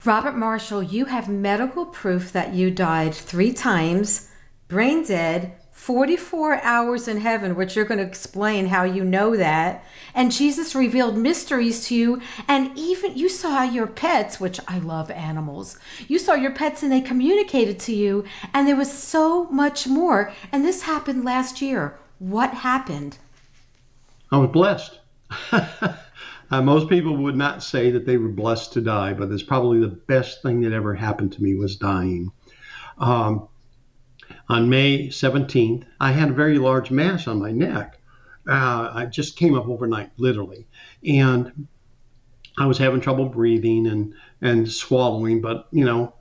Robert Marshall, you have medical proof that you died 3 times, brain dead, 44 hours in heaven, which you're going to explain how you know that. And Jesus revealed mysteries to you. And even you saw your pets, which I love animals. You saw your pets and they communicated to you. And there was so much more. And this happened last year. What happened? I was blessed. Most people would not say that they were blessed to die, but it's probably the best thing that ever happened to me was dying. Um, on May 17th, I had a very large mass on my neck. I just came up overnight, literally. And I was having trouble breathing and swallowing, but you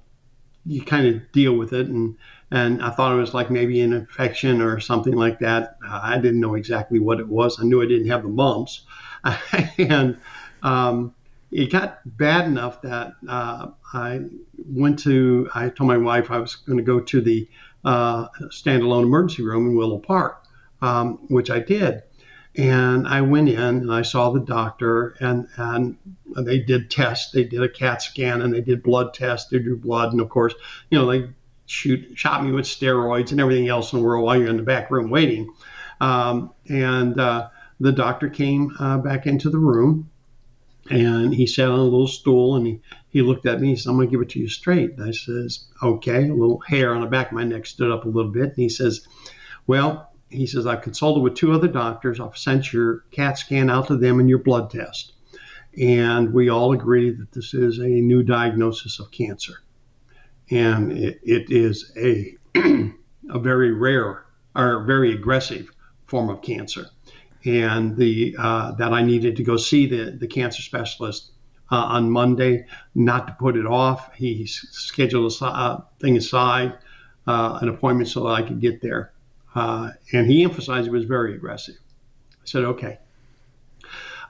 kind of deal with it. And I thought it was like maybe an infection or something like that. I didn't know exactly what it was. I knew I didn't have the mumps. and it got bad enough that I told my wife I was going to go to the standalone emergency room in Willow Park, which I did. And I went in and I saw the doctor, and they did tests. They did a CAT scan and they did blood tests. They drew blood. And of course, they shot me with steroids and everything else in the world while you're in the back room waiting. And the doctor came back into the room, and he sat on a little stool, and he looked at me. He said, "I'm going to give it to you straight." And I says, "Okay." A little hair on the back of my neck stood up a little bit. And he says, "Well," he says, "I've consulted with 2 other doctors. I've sent your CAT scan out to them and your blood test. And we all agree that this is a new diagnosis of cancer. And it is a, a very rare or very aggressive form of cancer. And that I needed to go see the cancer specialist on Monday, not to put it off. He scheduled a thing aside, an appointment so that I could get there. And he emphasized it was very aggressive. I said, okay.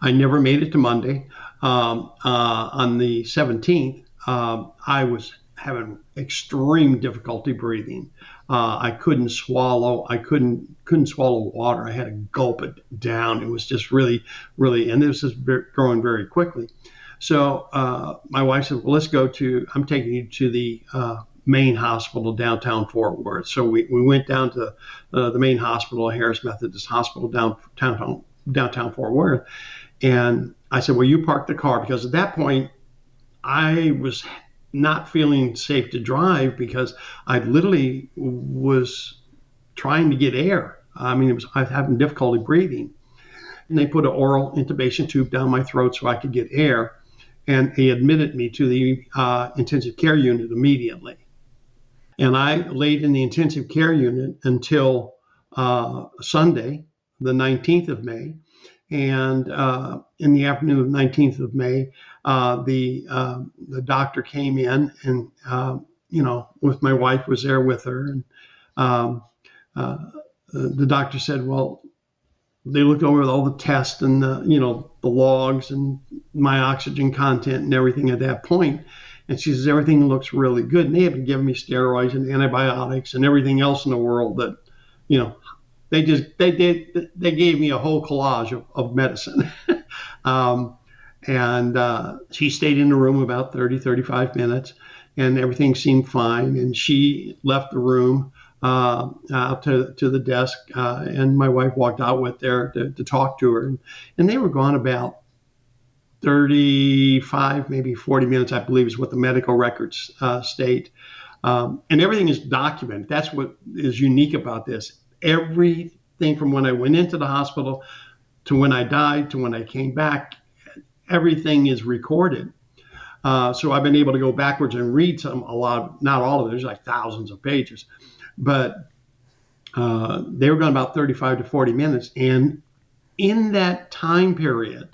I never made it to Monday. On the 17th, I was having extreme difficulty breathing. I couldn't swallow. I couldn't swallow water. I had to gulp it down. It was just really, really, and this is growing very quickly. So my wife said, "Well, I'm taking you to the main hospital downtown Fort Worth." So we went down to the main hospital, Harris Methodist Hospital, downtown Fort Worth. And I said, "Well, you park the car," because at that point I was not feeling safe to drive because I literally was trying to get air. I mean, I was having difficulty breathing. And they put an oral intubation tube down my throat so I could get air. And he admitted me to the intensive care unit immediately. And I laid in the intensive care unit until Sunday, the 19th of May. And in the afternoon of 19th of May, the doctor came in, and with my wife was there with her, and the doctor said, "Well, they looked over all the tests and the logs and my oxygen content and everything at that point." And she says, "Everything looks really good." And they had been giving me steroids and antibiotics and everything else in the world that, they gave me a whole collage of medicine. And she stayed in the room about 35 minutes, and everything seemed fine. And she left the room out to the desk, and my wife walked out with there to talk to her. And they were gone about 35, maybe 40 minutes, I believe, is what the medical records state. And everything is documented. That's what is unique about this. Everything from when I went into the hospital to when I died to when I came back, everything is recorded. So I've been able to go backwards and read a lot, not all of it. There's like thousands of pages, but they were gone about 35 to 40 minutes. And in that time period,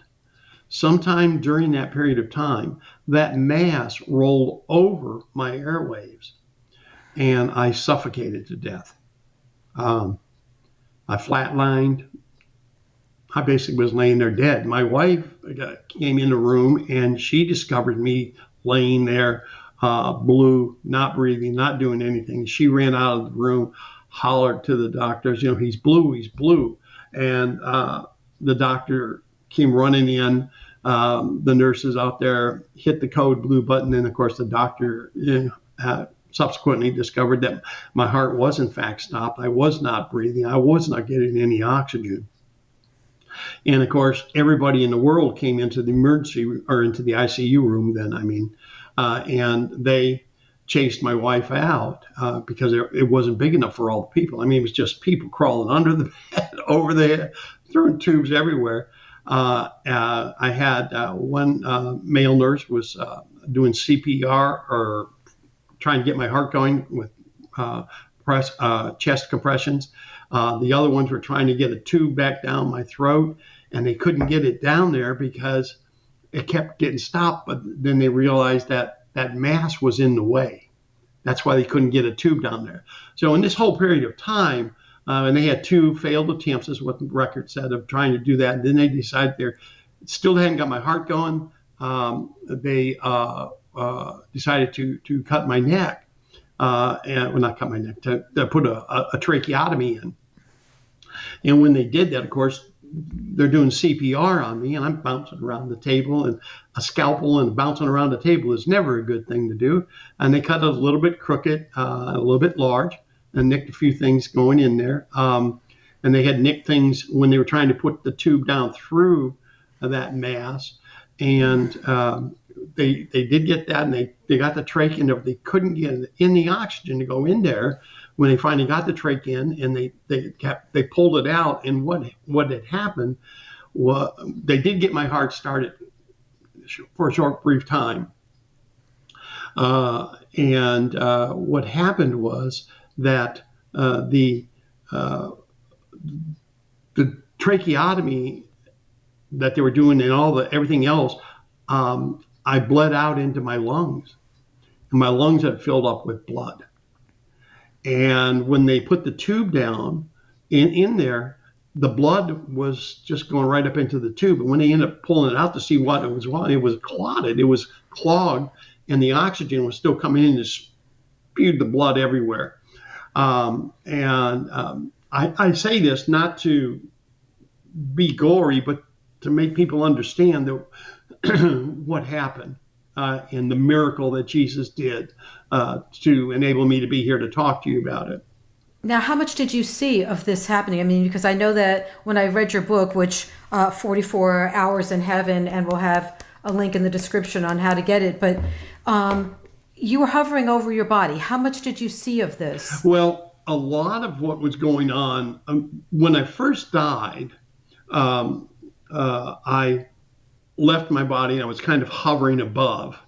sometime during that period of time, that mass rolled over my airwaves and I suffocated to death. I flatlined. I basically was laying there dead. My wife came in the room and she discovered me laying there, blue, not breathing, not doing anything. She ran out of the room, hollered to the doctors, "He's blue, he's blue." And the doctor came running in, The nurses out there hit the code blue button, and of course the doctor subsequently discovered that my heart was in fact stopped. I was not breathing. I was not getting any oxygen. And of course, everybody in the world came into the into the ICU room then, and they chased my wife out because it wasn't big enough for all the people. I mean, it was just people crawling under the bed, over the head, throwing tubes everywhere. I had one male nurse was doing CPR or trying to get my heart going with chest compressions. The other ones were trying to get a tube back down my throat, and they couldn't get it down there because it kept getting stopped. But then they realized that that mass was in the way. That's why they couldn't get a tube down there. So in this whole period of time, and they had 2 failed attempts, is what the record said, of trying to do that. And then they decided they still hadn't got my heart going. They decided to cut my neck, not cut my neck, to put a tracheotomy in. And when they did that, of course, they're doing CPR on me, and I'm bouncing around the table, and a scalpel and bouncing around the table is never a good thing to do. And they cut it a little bit crooked, a little bit large, and nicked a few things going in there. And they had nicked things when they were trying to put the tube down through that mass. And they did get that, and they got the trach in there. They couldn't get in the oxygen to go in there. When they finally got the trach in, and they pulled it out, and what had happened was they did get my heart started for a short brief time. And what happened was that the tracheotomy that they were doing and everything else, I bled out into my lungs, and my lungs had filled up with blood. And when they put the tube down in there, the blood was just going right up into the tube. And when they ended up pulling it out to see what it was clotted, it was clogged, and the oxygen was still coming in and spewed the blood everywhere. I say this not to be gory, but to make people understand that what happened and the miracle that Jesus did to enable me to be here to talk to you about it. Now, how much did you see of this happening? I mean, because I know that when I read your book, which 44 Hours in Heaven, and we'll have a link in the description on how to get it, but you were hovering over your body. How much did you see of this? Well, a lot of what was going on, when I first died, I left my body and I was kind of hovering above.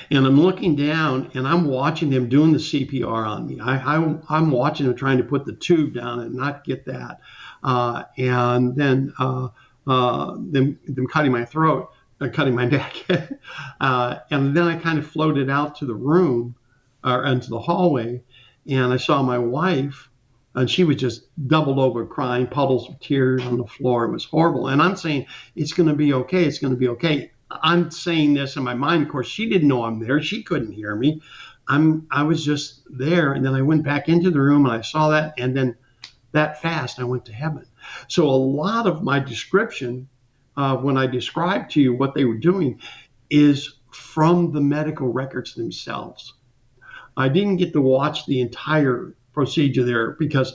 And I'm looking down and I'm watching them doing the CPR on me. I'm watching them trying to put the tube down and not get that. And then them cutting my throat, cutting my neck. And then I kind of floated out to the room or into the hallway, and I saw my wife, and she was just doubled over crying, puddles of tears on the floor. It was horrible. And I'm saying, it's going to be okay. It's going to be okay. I'm saying this in my mind. Of course, she didn't know I'm there. She couldn't hear me. I was just there. And then I went back into the room and I saw that. And then that fast, I went to heaven. So a lot of my description, when I described to you what they were doing, is from the medical records themselves. I didn't get to watch the entire procedure there because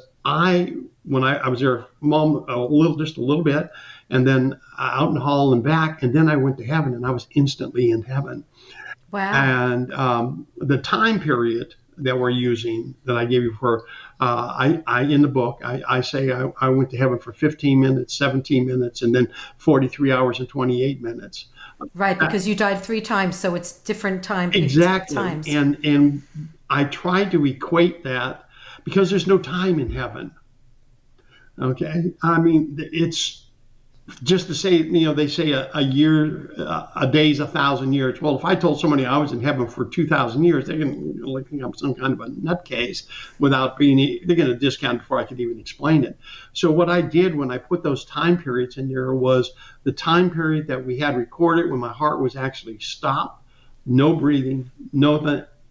when I was there, just a little bit, and then out in the hall and back, and then I went to heaven, and I was instantly in heaven. Wow! And the time period that we're using, that I gave you for, I in the book, I say I went to heaven for 15 minutes, 17 minutes, and then 43 hours and 28 minutes. Right, because you died 3 times, so it's different times. Exactly. Times. And I tried to equate that, because there's no time in heaven. Okay? I mean, it's just to say, they say a year, a day is 1,000 years. Well, if I told somebody I was in heaven for 2,000 years, they're going to think I'm some kind of a nutcase they're going to discount before I could even explain it. So what I did when I put those time periods in there was the time period that we had recorded when my heart was actually stopped, no breathing,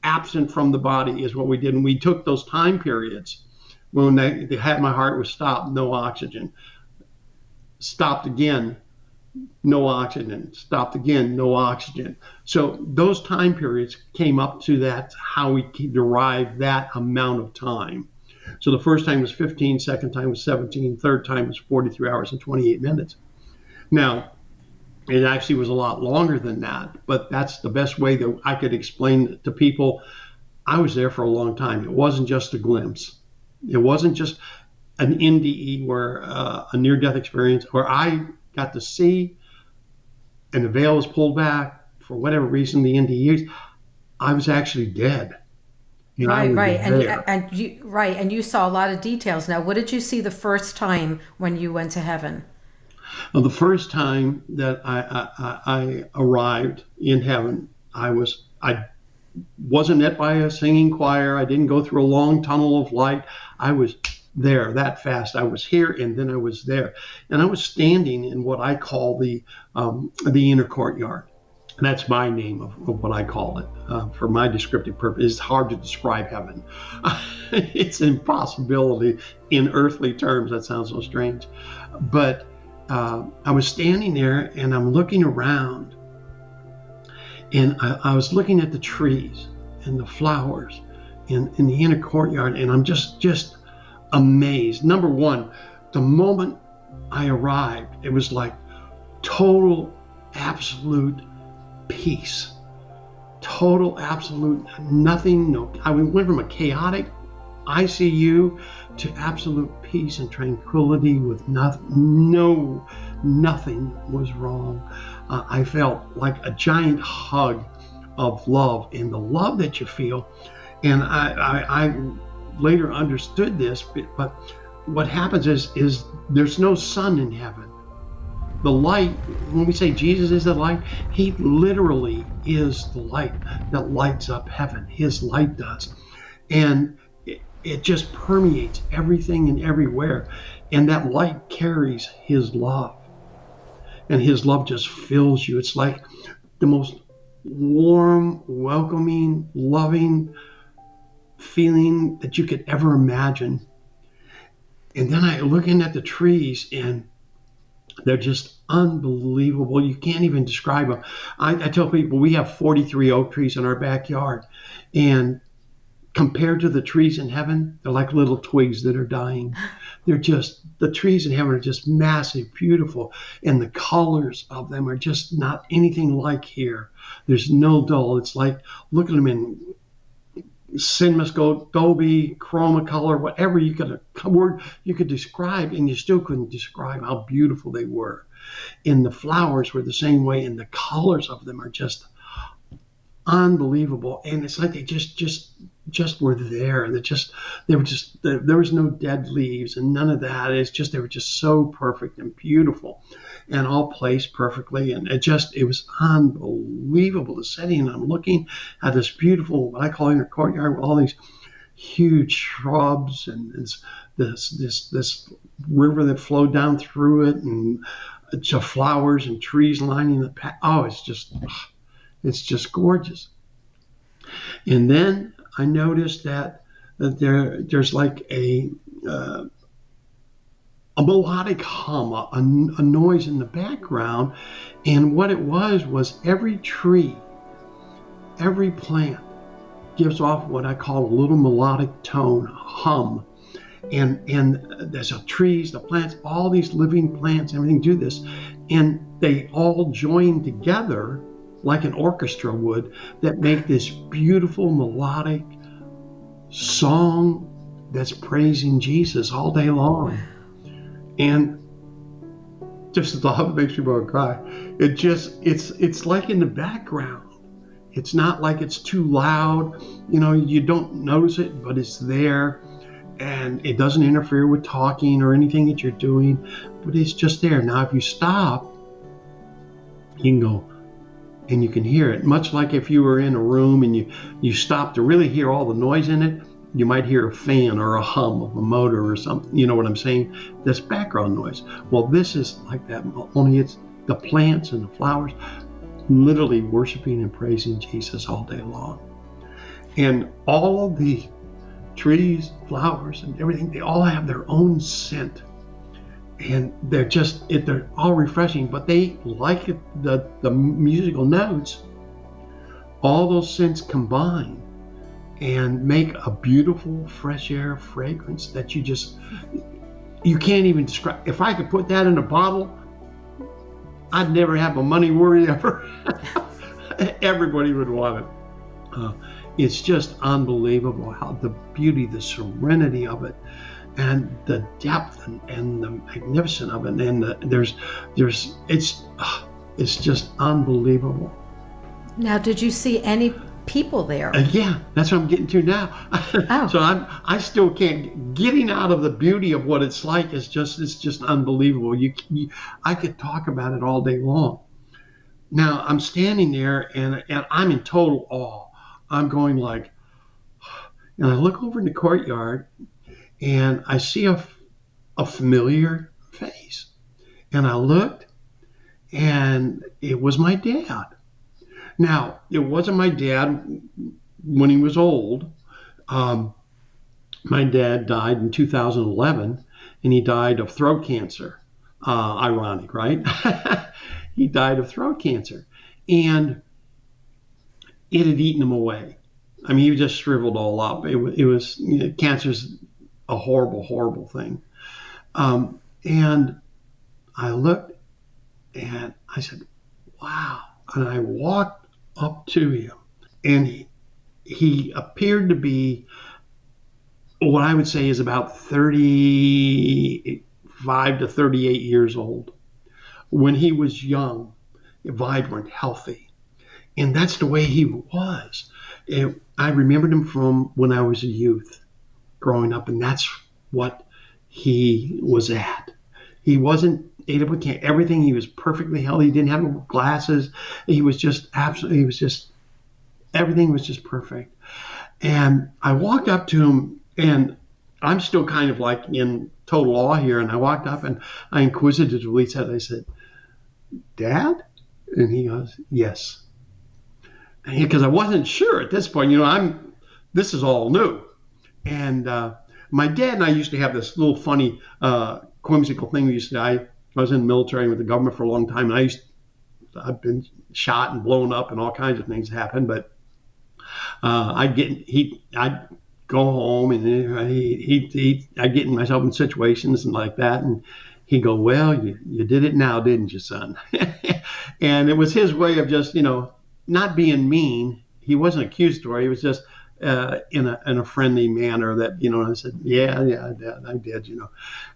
absent from the body is what we did. And we took those time periods when my heart was stopped, no oxygen, stopped again, no oxygen, stopped again, no oxygen. So those time periods came up to that, how we derived that amount of time. So the first time was 15, second time was 17, third time was 43 hours and 28 minutes. Now, it actually was a lot longer than that, but that's the best way that I could explain it to people. I was there for a long time. It wasn't just a glimpse. It wasn't just an NDE where a near-death experience where I got to see and the veil was pulled back for whatever reason, the NDEs. I was actually dead. And I Right, was right. there. And you saw a lot of details. Now, what did you see the first time when you went to heaven? Well, the first time that I arrived in heaven, I wasn't met by a singing choir. I didn't go through a long tunnel of light. I was there that fast. I was here and then I was there, and I was standing in what I call the inner courtyard. And that's my name of what I call it for my descriptive purpose. It's hard to describe heaven. It's an impossibility in earthly terms. That sounds so strange, but I was standing there and I'm looking around, and I was looking at the trees and the flowers in the inner courtyard, and I'm just amazed. Number one, the moment I arrived, it was like total, absolute peace. Total, absolute, nothing. No, I went from a chaotic ICU to absolute peace and tranquility with nothing. Nothing was wrong. I felt like a giant hug of love, and the love that you feel. And I later understood this, but what happens is there's no sun in heaven. The light, when we say Jesus is the light, he literally is the light that lights up heaven. His light does. And it just permeates everything and everywhere. And that light carries his love. And his love just fills you. It's like the most warm, welcoming, loving feeling that you could ever imagine. And then I looking at the trees, and they're just unbelievable. You can't even describe them. I tell people we have 43 oak trees in our backyard, and compared to the trees in heaven, they're like little twigs that are dying. The trees in heaven are just massive, beautiful, and the colors of them are just not anything like here. There's no dull. It's like looking at them in cinemascope, Dolby, chroma color, whatever word you could describe, and you still couldn't describe how beautiful they were. And the flowers were the same way, and the colors of them are just unbelievable. And it's like they just were there. There was no dead leaves and none of that. It's just they were just so perfect and beautiful and all placed perfectly. And it was unbelievable, the setting. And I'm looking at this beautiful, what I call inner courtyard, with all these huge shrubs and this river that flowed down through it, and just flowers and trees lining the path. Oh, it's just gorgeous. And then I noticed that there's like a melodic hum, a noise in the background. And what it was every tree, every plant gives off what I call a little melodic tone, hum. And there's the trees, the plants, all these living plants, everything do this. And they all join together like an orchestra would, that make this beautiful melodic song that's praising Jesus all day long. And just the thought makes me want to cry. It's like in the background. It's not like it's too loud. You don't notice it, but it's there. And it doesn't interfere with talking or anything that you're doing, but it's just there. Now, if you stop, you can go, and you can hear it. Much like if you were in a room and you stop to really hear all the noise in it, you might hear a fan or a hum of a motor or something. You know what I'm saying? That's background noise. Well, this is like that, only it's the plants and the flowers literally worshiping and praising Jesus all day long. And all of the trees, flowers, and everything, they all have their own scent. and they're all refreshing, but they like the musical notes. All those scents combine and make a beautiful fresh air fragrance that you can't even describe. If I could put that in a bottle, I'd never have a money worry ever. Everybody would want it. It's just unbelievable how the beauty, the serenity of it, and the depth and the magnificence of it, and it's just unbelievable. Now, did you see any people there? Yeah, that's what I'm getting to now. Oh. So I still can't. Getting out of the beauty of what it's like it's just unbelievable. I could talk about it all day long. Now I'm standing there and I'm in total awe. I'm going like, and I look over in the courtyard and I see a familiar face, and I looked, and it was my dad. Now, it wasn't my dad when he was old. My dad died in 2011, and he died of throat cancer. Ironic, right? He died of throat cancer, and it had eaten him away. I mean, he just shriveled all up. It was cancer's a horrible, horrible thing. And I looked, and I said, wow. And I walked up to him, and he appeared to be what I would say is about 35 to 38 years old. When he was young, vibrant, healthy. And that's the way he was. And I remembered him from when I was a youth growing up, and that's what he was at. He wasn't ate up with everything. He was perfectly healthy. He didn't have glasses. He was just everything was just perfect. And I walked up to him, and I'm still kind of like in total awe here. And I walked up and I inquisitively said, I said, Dad? And he goes, yes. Because I wasn't sure at this point, this is all new. And my dad and I used to have this little funny, whimsical thing. I was in the military with the government for a long time, and I've been shot and blown up, and all kinds of things happened. But I'd go home, and I'd get myself in situations and like that, and he'd go, well, you did it now, didn't you, son? And it was his way of just, not being mean. He wasn't accusatory. He was just in a friendly manner that, I said, yeah, Dad, I did,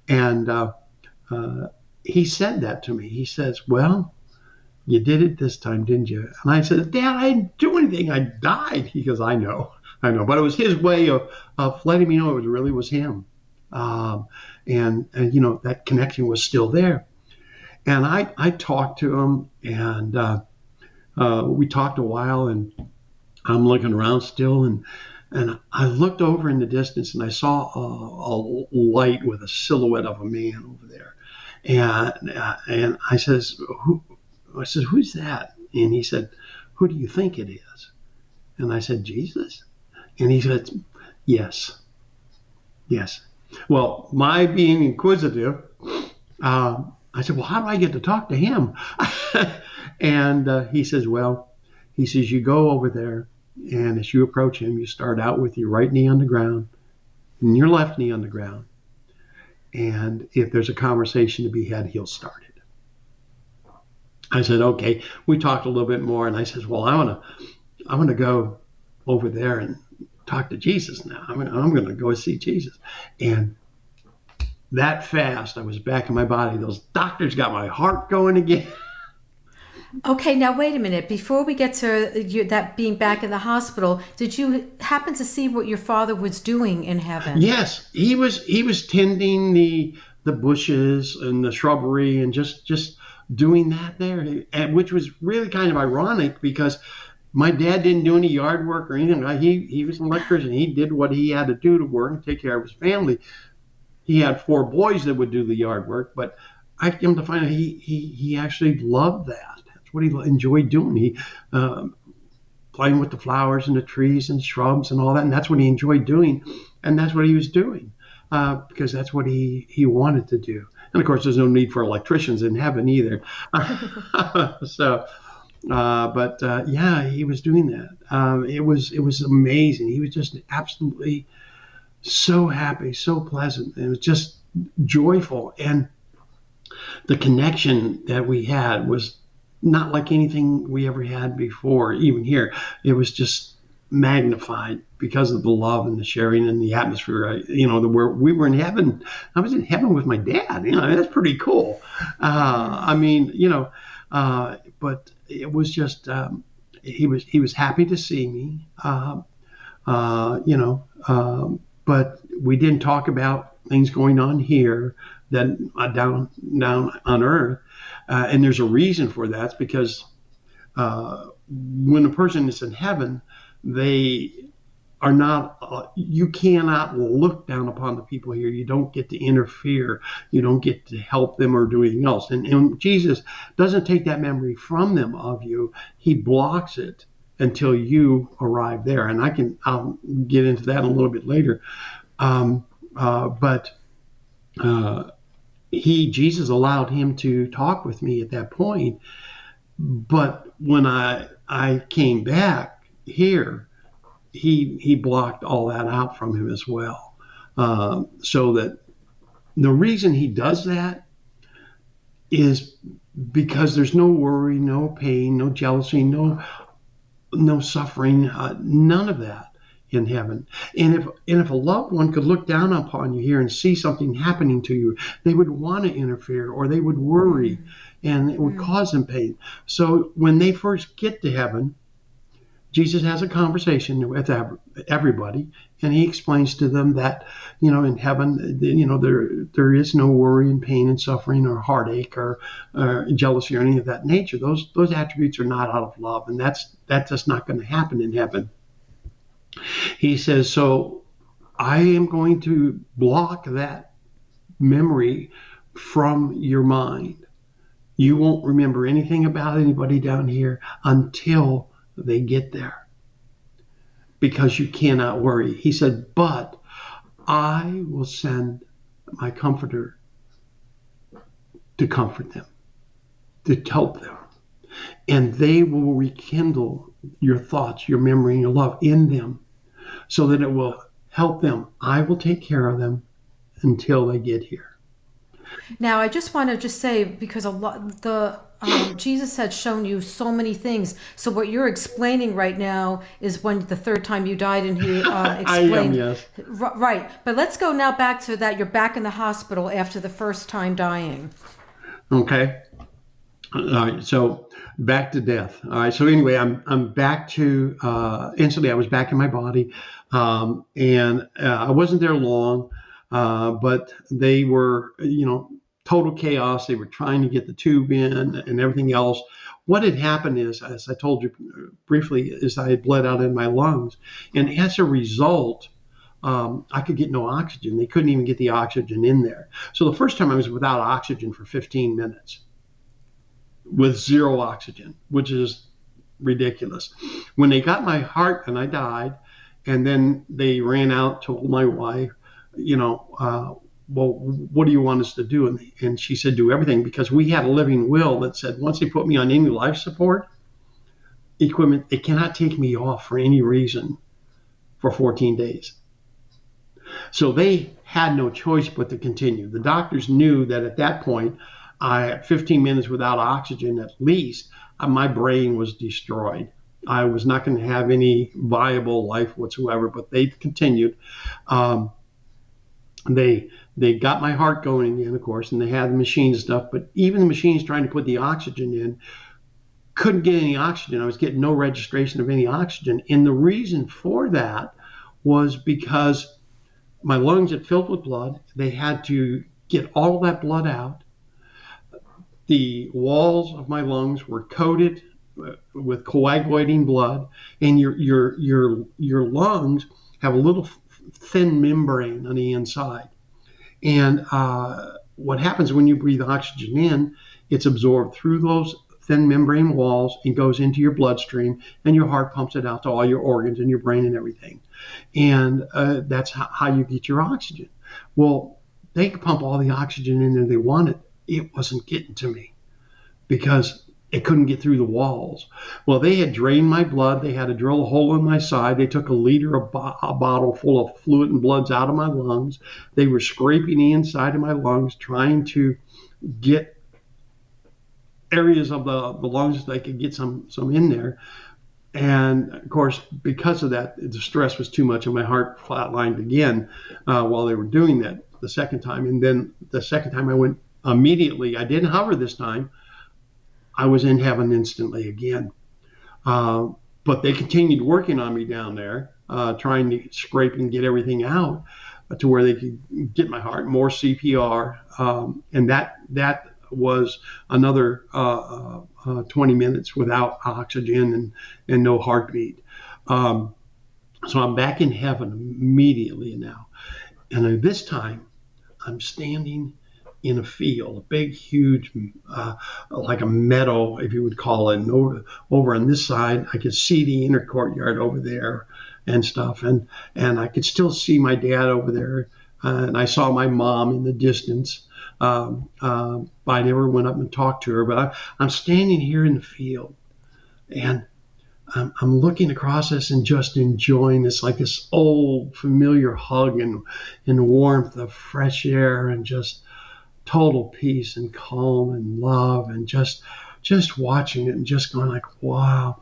And he said that to me. He says, well, you did it this time, didn't you? And I said, Dad, I didn't do anything. I died. He goes, I know. But it was his way of letting me know it really was him. And that connection was still there. And I talked to him, and we talked a while, and I'm looking around still, and I looked over in the distance, and I saw a light with a silhouette of a man over there. And I says, who's that? And he said, who do you think it is? And I said, Jesus? And he said, yes. Well, my being inquisitive, I said, well, how do I get to talk to him? And he says, you go over there, and as you approach him, you start out with your right knee on the ground and your left knee on the ground. And if there's a conversation to be had, he'll start it. I said, okay. We talked a little bit more, and I says, well, I want to go over there and talk to Jesus now. I'm going to go see Jesus. And that fast, I was back in my body. Those doctors got my heart going again. Okay, now wait a minute. Before we get to that being back in the hospital, did you happen to see what your father was doing in heaven? Yes, he was tending the bushes and the shrubbery and just doing that there, which was really kind of ironic because my dad didn't do any yard work or anything. He was an electrician. He did what he had to do to work and take care of his family. He had 4 boys that would do the yard work, but I came to find out he actually loved that. What he enjoyed doing. He playing with the flowers and the trees and shrubs and all that, and that's what he enjoyed doing, and that's what he was doing because that's what he wanted to do. And of course, there's no need for electricians in heaven either. So, yeah, he was doing that. It was amazing. He was just absolutely so happy, so pleasant. It was just joyful, and the connection that we had was not like anything we ever had before. Even here, it was just magnified because of the love and the sharing and the atmosphere. We were in heaven. I was in heaven with my dad. That's pretty cool. But it was just he was happy to see me. But we didn't talk about things going on here that down on earth. And there's a reason for that. It's because when a person is in heaven, they are not, you cannot look down upon the people here. You don't get to interfere. You don't get to help them or do anything else. And Jesus doesn't take that memory from them of you. He blocks it until you arrive there. And I'll get into that a little bit later. But Jesus allowed him to talk with me at that point. But when I came back here, he blocked all that out from him as well. So that the reason he does that is because there's no worry, no pain, no jealousy, no suffering, none of that in heaven. And if a loved one could look down upon you here and see something happening to you, they would want to interfere, or they would worry, and it would cause them pain. So when they first get to heaven, Jesus has a conversation with everybody, and he explains to them that, in heaven, there is no worry and pain and suffering or heartache or jealousy or any of that nature. Those attributes are not out of love, and that's just not going to happen in heaven. He says, so I am going to block that memory from your mind. You won't remember anything about anybody down here until they get there, because you cannot worry. He said, but I will send my comforter to comfort them, to help them, and they will rekindle your thoughts, your memory, and your love in them, so that it will help them. I will take care of them until they get here. Now, I just want to say, because Jesus had shown you so many things. So what you're explaining right now is when the third time you died, and he explained. I am, yes. Right. But let's go now back to that. You're back in the hospital after the first time dying. Okay. All right. So back to death. All right. So anyway, I'm back to instantly. I was back in my body, and I wasn't there long, but they were, total chaos. They were trying to get the tube in and everything else. What had happened is, as I told you briefly, is I had bled out in my lungs. And as a result, I could get no oxygen. They couldn't even get the oxygen in there. So the first time I was without oxygen for 15 minutes with zero oxygen, which is ridiculous. When they got my heart and I died, and then they ran out, told my wife, well, what do you want us to do? And she said, do everything, because we had a living will that said once they put me on any life support equipment, they cannot take me off for any reason for 14 days. So they had no choice but to continue. The doctors knew that at that point, I had 15 minutes without oxygen at least, my brain was destroyed. I was not going to have any viable life whatsoever, but they continued. They got my heart going again, of course, and they had the machine stuff, but even the machines trying to put the oxygen in couldn't get any oxygen. I was getting no registration of any oxygen. And the reason for that was because my lungs had filled with blood. They had to get all that blood out. The walls of my lungs were coated with coagulating blood, and your lungs have a little thin membrane on the inside. And what happens when you breathe oxygen in, it's absorbed through those thin membrane walls and goes into your bloodstream, and your heart pumps it out to all your organs and your brain and everything. And that's how you get your oxygen. Well, they could pump all the oxygen in there they wanted. It wasn't getting to me because it couldn't get through the walls. Well, they had drained my blood. They had to drill a hole in my side. They took a liter of a bottle full of fluid and bloods out of my lungs. They were scraping the inside of my lungs, trying to get areas of the lungs that they could get some in there. And of course, because of that, the stress was too much and my heart flatlined again while they were doing that the second time. And then the second time I went immediately, I didn't hover this time. I was in heaven instantly again. But they continued working on me down there, trying to scrape and get everything out to where they could get my heart, more CPR. And that was another 20 minutes without oxygen and no heartbeat. So I'm back in heaven immediately now. And this time I'm standing in a field, a big, huge, like a meadow, if you would call it. And over on this side, I could see the inner courtyard over there and stuff. And I could still see my dad over there. And I saw my mom in the distance. I never went up and talked to her, but I'm standing here in the field. And I'm looking across this and just enjoying this, like this old familiar hug and warmth of fresh air and just total peace and calm and love and just watching it and just going like, wow.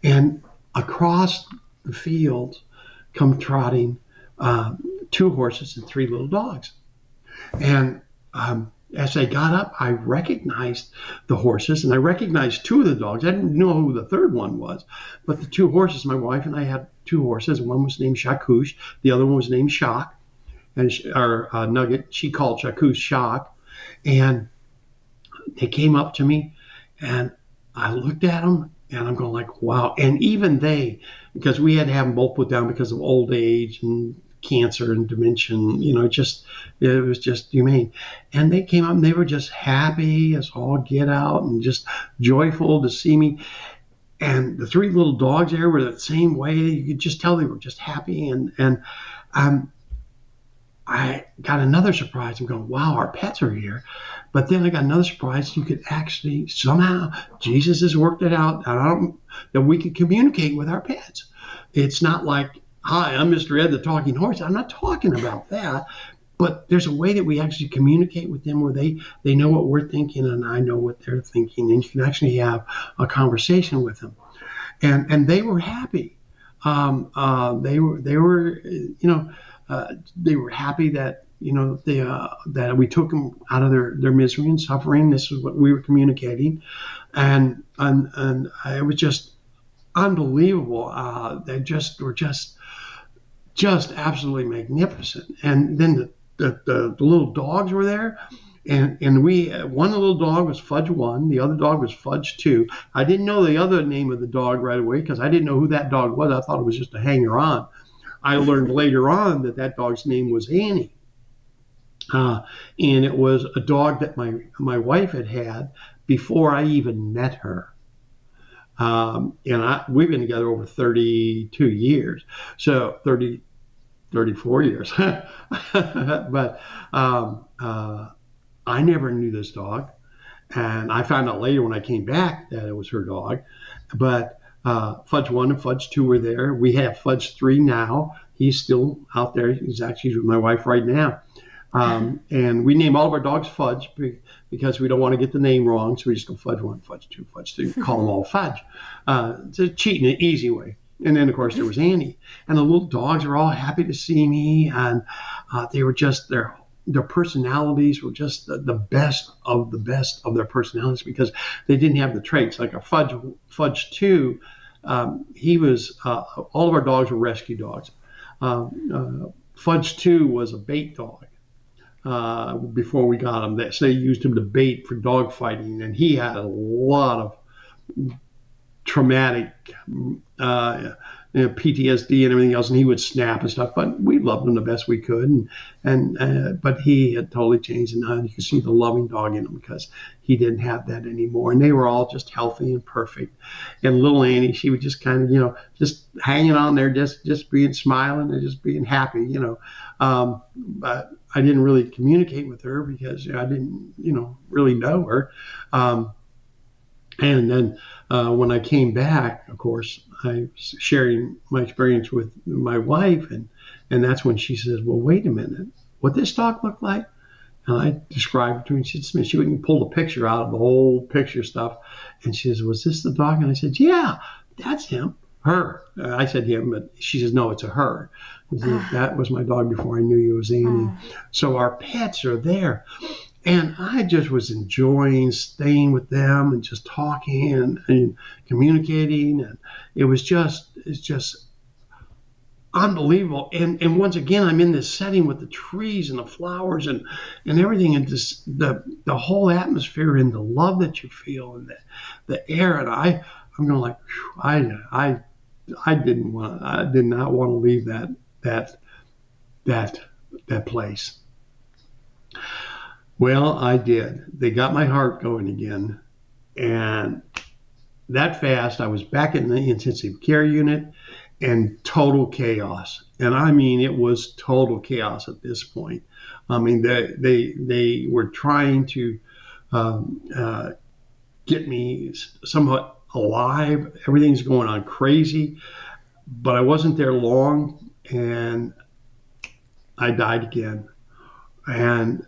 And across the field come trotting 2 horses and 3 little dogs. And as I got up, I recognized the horses and I recognized 2 of the dogs. I didn't know who the third one was, but the 2 horses, my wife and I had 2 horses. One was named Shakush. The other one was named Shock, and Nugget. She called Shakush Shock. And they came up to me and I looked at them and I'm going like, wow. And even they, because we had to have them both put down because of old age and cancer and dementia, it was just humane. And they came up and they were just happy as all get out and just joyful to see me. And the 3 little dogs there were the same way. You could just tell they were just happy. And I got another surprise. I'm going, wow, our pets are here. But then I got another surprise. You could actually, somehow, Jesus has worked it out that we could communicate with our pets. It's not like, hi, I'm Mr. Ed, the talking horse. I'm not talking about that. But there's a way that we actually communicate with them where they know what we're thinking and I know what they're thinking. And you can actually have a conversation with them. And they were happy. They were happy that that we took them out of their misery and suffering. This is what we were communicating, and it was just unbelievable. They were just absolutely magnificent. And then the little dogs were there, and one of the little dog was Fudge 1, the other dog was Fudge 2. I didn't know the other name of the dog right away because I didn't know who that dog was. I thought it was just a hanger on. I learned later on that dog's name was Annie. And it was a dog that my wife had before I even met her. We've been together over 32 years, so 34 years. But I never knew this dog. And I found out later when I came back that it was her dog. But Fudge 1 and Fudge 2 were there. We have Fudge 3 now. He's still out there. He's actually with my wife right now. And we name all of our dogs Fudge because we don't want to get the name wrong. So we just go Fudge 1, Fudge 2, Fudge 3, call them all Fudge. It's a cheat in an easy way. And then, of course, there was Annie. And the little dogs were all happy to see me. And they were just, their personalities were just the best of their personalities because they didn't have the traits. Like a Fudge 2, he was, all of our dogs were rescue dogs. Fudge 2 was a bait dog before we got him. So they used him to bait for dog fighting. And he had a lot of traumatic PTSD and everything else, and he would snap and stuff. But we loved him the best we could, but he had totally changed, and now you can see the loving dog in him because he didn't have that anymore. And they were all just healthy and perfect. And little Annie, she was just kind of, just hanging on there, just being smiling and just being happy, But I didn't really communicate with her because I didn't, really know her. And then when I came back, of course, I was sharing my experience with my wife, and that's when she says, "Well, wait a minute, what this dog look like?" And I described it to her, and she wouldn't pull the picture out of the whole picture stuff, and she says, "Was this the dog?" And I said, "Yeah, that's him, her." I said him, but she says, "No, it's a her." That was my dog before I knew you was Annie. So our pets are there. And I just was enjoying staying with them and just talking and communicating. And it's just unbelievable. And once again, I'm in this setting with the trees and the flowers and everything, and just the whole atmosphere and the love that you feel and the air. And I'm going like, whew, I did not want to leave that place. Well, I did. They got my heart going again. And that fast, I was back in the intensive care unit and total chaos. And I mean, it was total chaos at this point. I mean, they were trying to get me somewhat alive. Everything's going on crazy. But I wasn't there long, and I died again. And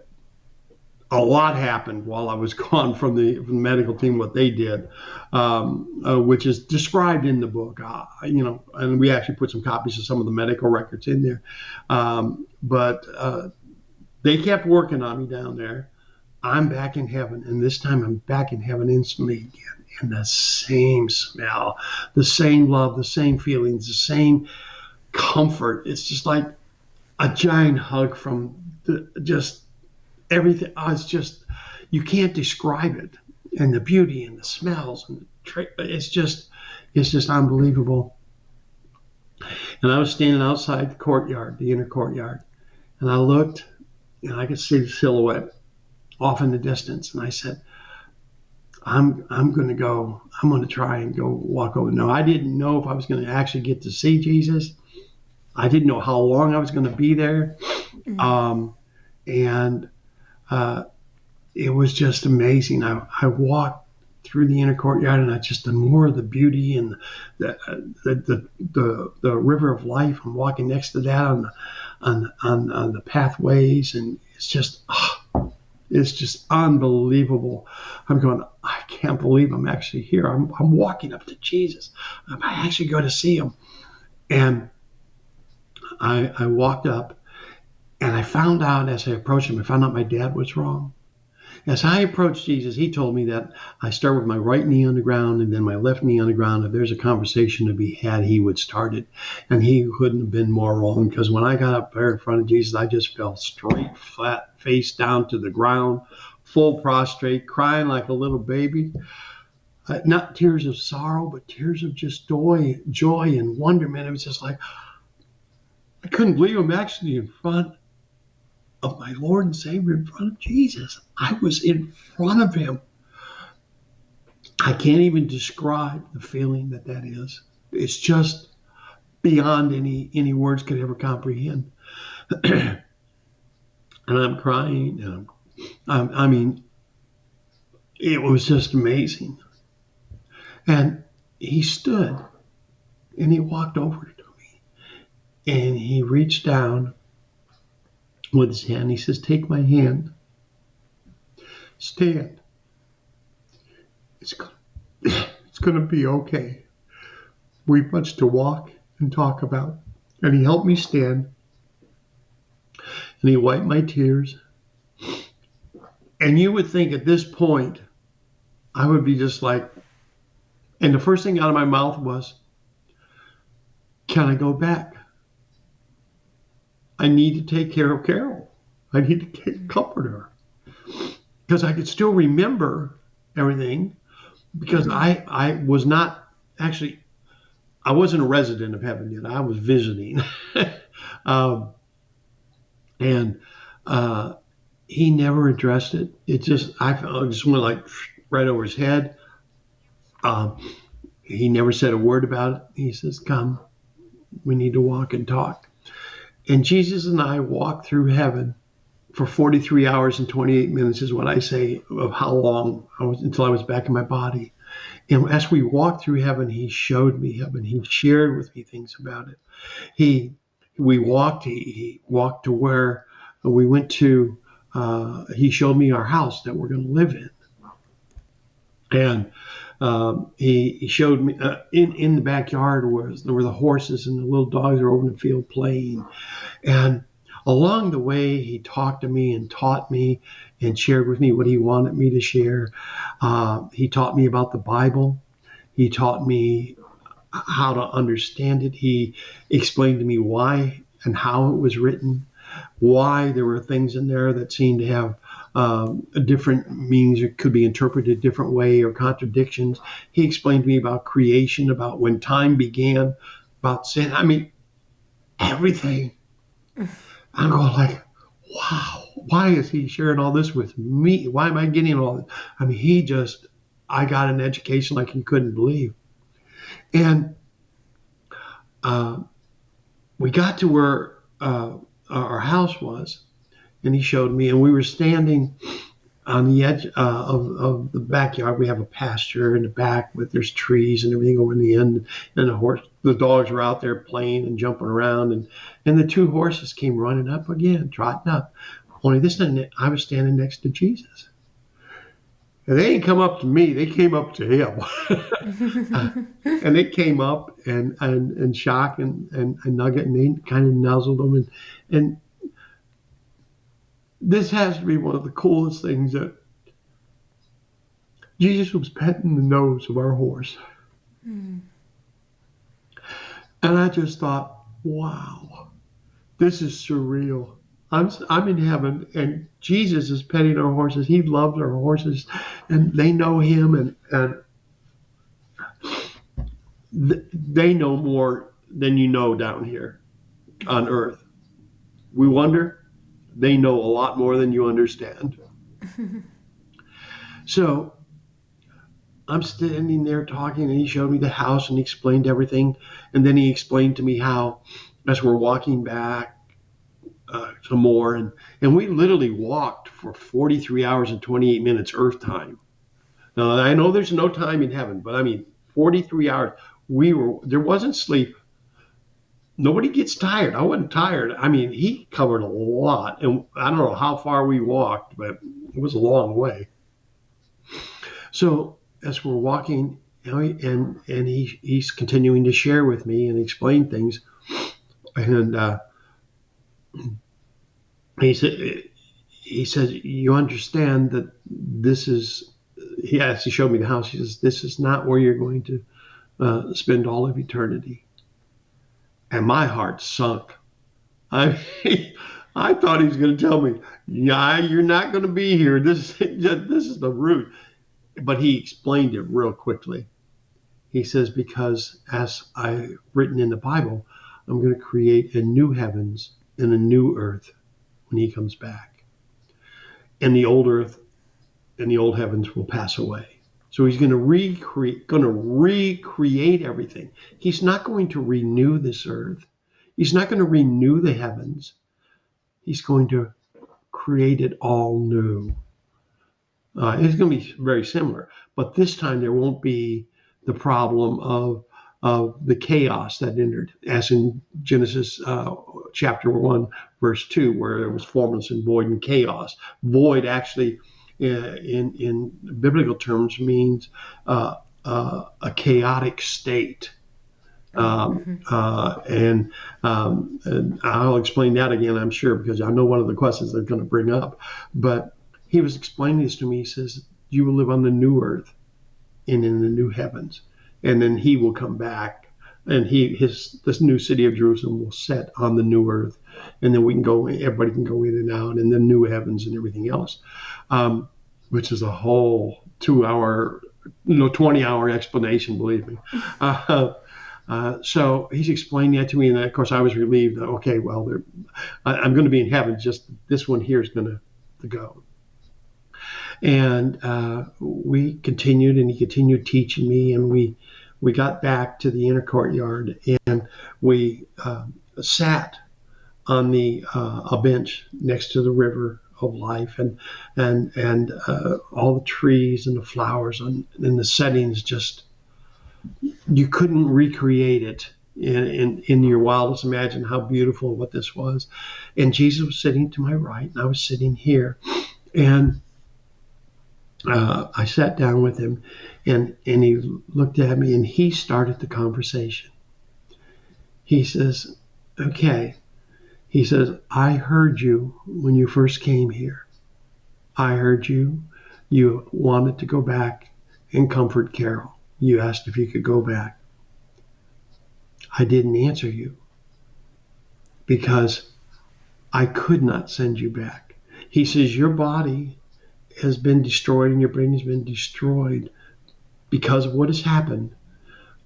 a lot happened while I was gone from the medical team, what they did, which is described in the book, and we actually put some copies of some of the medical records in there. But they kept working on me down there. I'm back in heaven, and this time I'm back in heaven instantly again. And the same smell, the same love, the same feelings, the same comfort. It's just like a giant hug from just everything. It's just, you can't describe it. And the beauty and the smells and it's just unbelievable. And I was standing outside the courtyard, the inner courtyard, and I looked and I could see the silhouette off in the distance. And I said, I'm going to try and go walk over. No, I didn't know if I was going to actually get to see Jesus. I didn't know how long I was going to be there. And it was just amazing. I walked through the inner courtyard, and the more of the beauty and the river of life. I'm walking next to that on the pathways, and it's just unbelievable. I'm going, I can't believe I'm actually here. I'm walking up to Jesus. I actually go to see him. And I walked up, and I found out as I approached him, I found out my dad was wrong. As I approached Jesus, he told me that I start with my right knee on the ground and then my left knee on the ground. If there's a conversation to be had, he would start it. And he couldn't have been more wrong, because when I got up there in front of Jesus, I just fell straight, flat, face down to the ground, full prostrate, crying like a little baby. Not tears of sorrow, but tears of just joy and wonderment. It was just like, I couldn't believe I'm actually in front of my Lord and Savior, in front of Jesus. I was in front of him. I can't even describe the feeling that is. It's just beyond any words could ever comprehend. And I'm crying. And I mean, it was just amazing. And he stood and he walked over to me and he reached down with his hand. He says, "Take my hand. Stand. It's going to be okay. We've much to walk and talk about." And he helped me stand. And he wiped my tears. And you would think at this point, I would be just like, and the first thing out of my mouth was, can I go back? I need to take care of Carol. I need to comfort her. Because I could still remember everything, because I was not actually I wasn't a resident of heaven yet. I was visiting. um, and he never addressed it. It just, I felt it just went like right over his head. Um, he never said a word about it. He says, come, we need to walk and talk. And Jesus and I walked through heaven for 43 hours and 28 minutes is what I say of how long I was until I was back in my body. And as we walked through heaven, he showed me heaven. He shared with me things about it. He walked to where we went to, he showed me our house that we're going to live in. And he showed me in the backyard where there were the horses and the little dogs were over in the field playing. And along the way, he talked to me and taught me and shared with me what he wanted me to share. He taught me about the Bible. He taught me how to understand it. He explained to me why and how it was written, why there were things in there that seemed to have different meanings, it could be interpreted a different way, or contradictions. He explained to me about creation, about when time began, about sin. I mean, everything. I'm going like, wow, why is he sharing all this with me? Why am I getting all this? I mean, I got an education like you couldn't believe. And we got to where our house was, and he showed me, and we were standing on the edge of the backyard. We have a pasture in the back, but there's trees and everything over in the end, and the dogs were out there playing and jumping around, and the two horses came running up again, trotting up. Only this time I was standing next to Jesus. And they didn't come up to me, they came up to him. And they came up and Shock and Nugget, and they kind of nuzzled them. And this has to be one of the coolest things, that Jesus was petting the nose of our horse. Mm. And I just thought, wow, this is surreal. I'm in heaven, and Jesus is petting our horses. He loves our horses, and they know him, and they know more than you know down here on earth. We wonder, they know a lot more than you understand. So I'm standing there talking, and he showed me the house and he explained everything. And then he explained to me how, as we're walking back some more, and we literally walked for 43 hours and 28 minutes earth time. Now, I know there's no time in heaven, but I mean, 43 hours, there wasn't sleep. Nobody gets tired. I wasn't tired. I mean, he covered a lot, and I don't know how far we walked, but it was a long way. So as we're walking, and he's continuing to share with me and explain things, and he said, you understand that this is. He actually showed me the house. He says, this is not where you're going to spend all of eternity. And my heart sunk. I thought he was going to tell me, yeah, you're not going to be here. This is the route. But he explained it real quickly. He says, because as I've written in the Bible, I'm going to create a new heavens and a new earth when he comes back. And the old earth and the old heavens will pass away. So he's going to recreate everything. He's not going to renew this earth. He's not going to renew the heavens. He's going to create it all new. It's going to be very similar, but this time there won't be the problem of the chaos that entered, as in Genesis chapter 1, verse 2, where there was formless and void and chaos. Void actually, in biblical terms, means a chaotic state. And I'll explain that again, I'm sure, because I know one of the questions they're going to bring up. But he was explaining this to me. He says, you will live on the new earth and in the new heavens. And then he will come back, and this new city of Jerusalem will set on the new earth. And then everybody can go in and out, and the new heavens and everything else, which is a whole 2-hour, 20-hour explanation, believe me. So he's explained that to me, and of course I was relieved. Okay, well, I'm going to be in heaven. Just this one here is going to go. And we continued, and he continued teaching me, and we got back to the inner courtyard, and we sat on a bench next to the river of life, and all the trees and the flowers and the settings, just you couldn't recreate it in your wildest imagine how beautiful what this was. And Jesus was sitting to my right, and I was sitting here, and I sat down with him, and he looked at me, and he started the conversation. He says, okay. He says, I heard you when you first came here. I heard you. You wanted to go back and comfort Carol. You asked if you could go back. I didn't answer you because I could not send you back. He says, your body has been destroyed and your brain has been destroyed because of what has happened,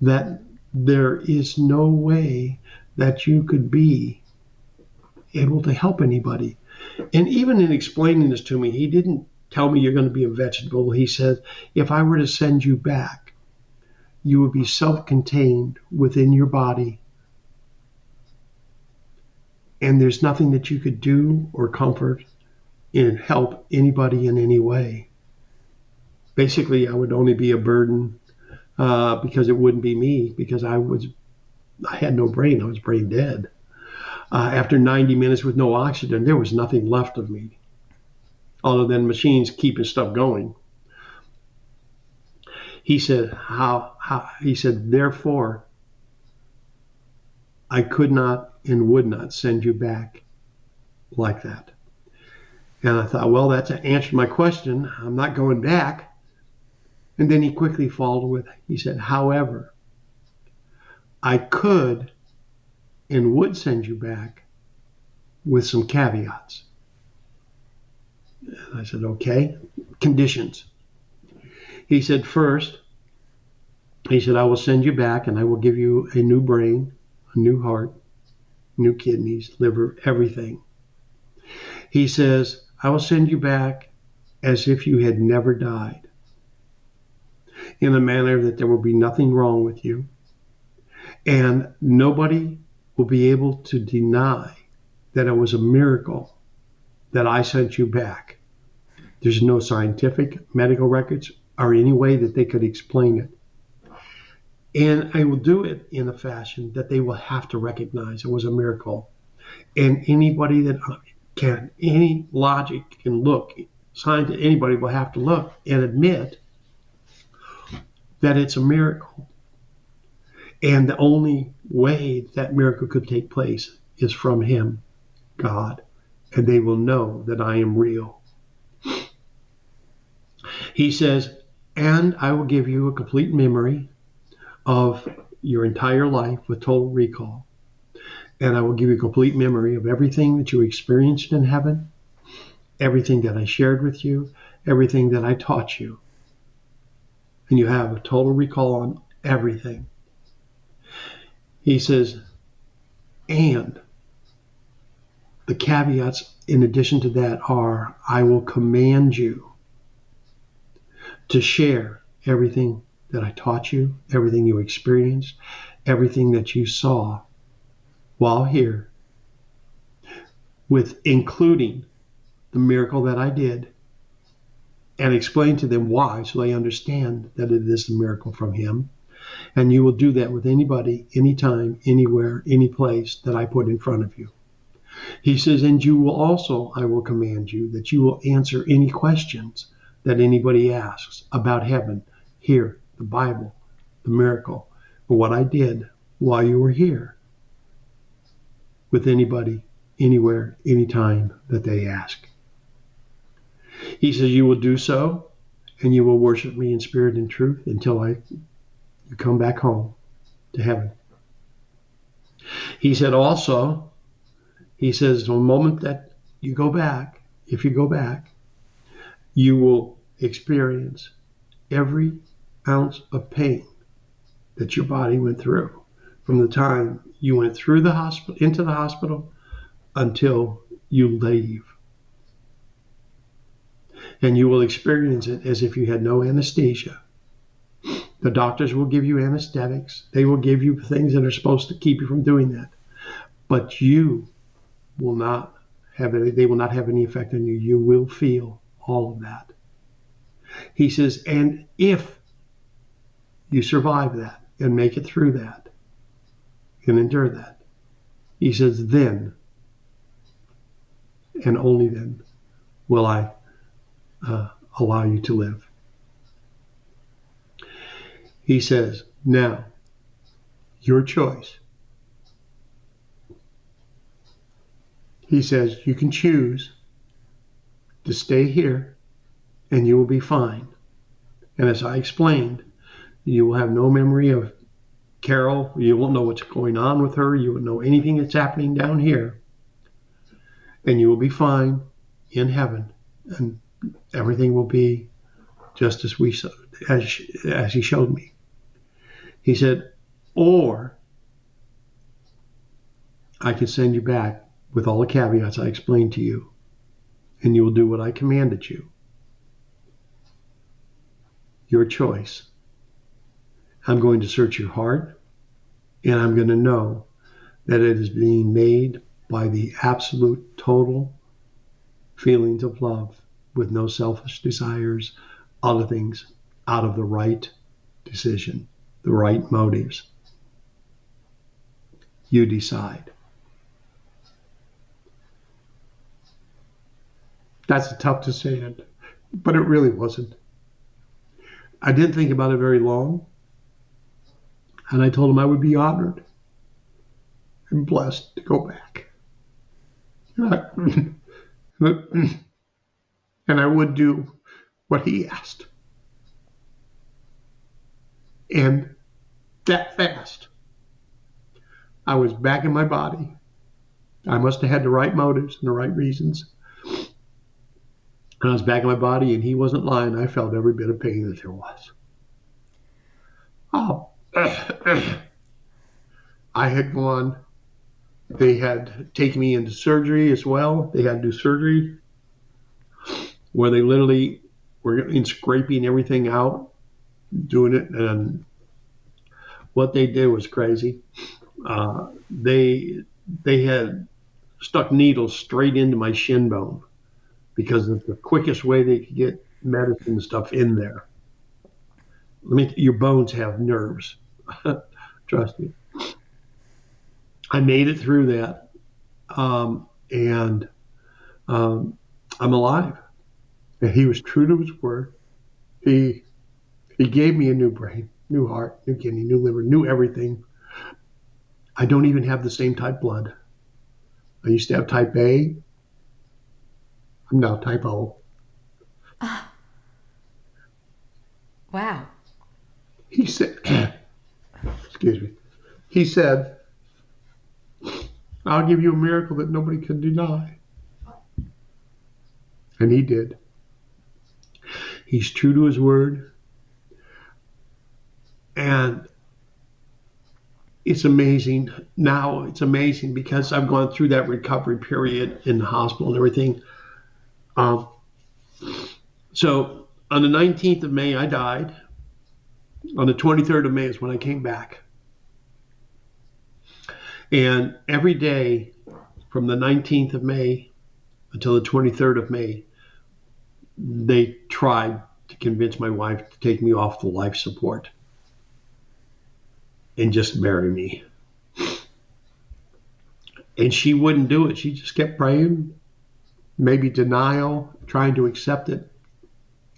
that there is no way that you could be able to help anybody. And even in explaining this to me, he didn't tell me you're going to be a vegetable. He said, if I were to send you back, you would be self-contained within your body, and there's nothing that you could do or comfort and help anybody in any way. Basically, I would only be a burden because it wouldn't be me, because I had no brain. I was brain dead. After 90 minutes with no oxygen, there was nothing left of me other than machines keeping stuff going. He said, he said, therefore, I could not and would not send you back like that. And I thought, well, that's answered my question. I'm not going back. And then he quickly followed with, he said, however, I could and would send you back with some caveats. And I said, okay, conditions. He said, first, he said, I will send you back and I will give you a new brain, a new heart, new kidneys, liver, everything. He says, I will send you back as if you had never died, in a manner that there will be nothing wrong with you, and nobody will be able to deny that it was a miracle that I sent you back. There's no scientific, medical records, or any way that they could explain it. And I will do it in a fashion that they will have to recognize it was a miracle. And anybody that can, any logic can look, science, anybody will have to look and admit that it's a miracle. And the only way that miracle could take place is from him, God. And they will know that I am real. He says, and I will give you a complete memory of your entire life with total recall. And I will give you a complete memory of everything that you experienced in heaven, everything that I shared with you, everything that I taught you. And you have a total recall on everything. He says, and the caveats in addition to that are, I will command you to share everything that I taught you, everything you experienced, everything that you saw while here, with including the miracle that I did, and explain to them why, so they understand that it is a miracle from him. And you will do that with anybody, anytime, anywhere, any place that I put in front of you. He says, and you will also, I will command you that you will answer any questions that anybody asks about heaven, here, the Bible, the miracle, or what I did while you were here, with anybody, anywhere, anytime that they ask. He says, you will do so, and you will worship me in spirit and truth until you come back home to heaven. He said also, he says, the moment that you go back, if you go back, you will experience every ounce of pain that your body went through from the time you went through the hospital, into the hospital, until you leave. And you will experience it as if you had no anesthesia. The doctors will give you anesthetics. They will give you things that are supposed to keep you from doing that. But you will not have any, they will not have any effect on you. You will feel all of that. He says, and if you survive that and make it through that and endure that, he says, then and only then will I allow you to live. He says, now, your choice. He says, you can choose to stay here and you will be fine. And as I explained, you will have no memory of Carol. You won't know what's going on with her. You won't know anything that's happening down here. And you will be fine in heaven. And everything will be just as he showed me. He said, or I can send you back with all the caveats I explained to you, and you will do what I commanded you. Your choice. I'm going to search your heart, and I'm going to know that it is being made by the absolute total feelings of love with no selfish desires, other things, out of the right decision, the right motives. You decide. That's a tough decision, but it really wasn't. I didn't think about it very long, and I told him I would be honored and blessed to go back. And I would do what he asked. And that fast, I was back in my body. I must have had the right motives and the right reasons. And I was back in my body, and he wasn't lying. I felt every bit of pain that there was. I had gone. They had taken me into surgery as well. They had to do surgery where they literally were scraping everything out, doing it. And what they did was crazy. They had stuck needles straight into my shin bone, because it's the quickest way they could get medicine and stuff in there. Your bones have nerves. Trust me. I made it through that. And I'm alive. And he was true to his word. He gave me a new brain, new heart, new kidney, new liver, new everything. I don't even have the same type blood. I used to have type A. I'm now type O. Wow. He said, excuse me. He said, I'll give you a miracle that nobody can deny. And he did. He's true to his word. And it's amazing. Now it's amazing because I've gone through that recovery period in the hospital and everything. So on the 19th of May, I died. On the 23rd of May is when I came back. And every day from the 19th of May until the 23rd of May, they tried to convince my wife to take me off the life support and just bury me. And she wouldn't do it. She just kept praying, maybe denial, trying to accept it.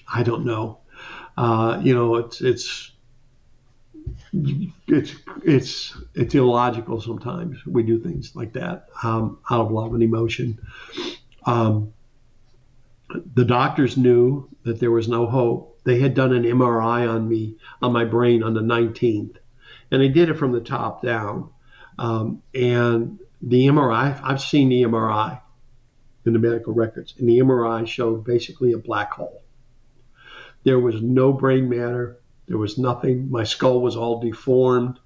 I don't know. It's illogical sometimes. We do things like that out of love and emotion. The doctors knew that there was no hope. They had done an MRI on me, on my brain, on the 19th. And they did it from the top down. And the MRI, I've seen the MRI in the medical records, and the MRI showed basically a black hole. There was no brain matter. There was nothing. My skull was all deformed.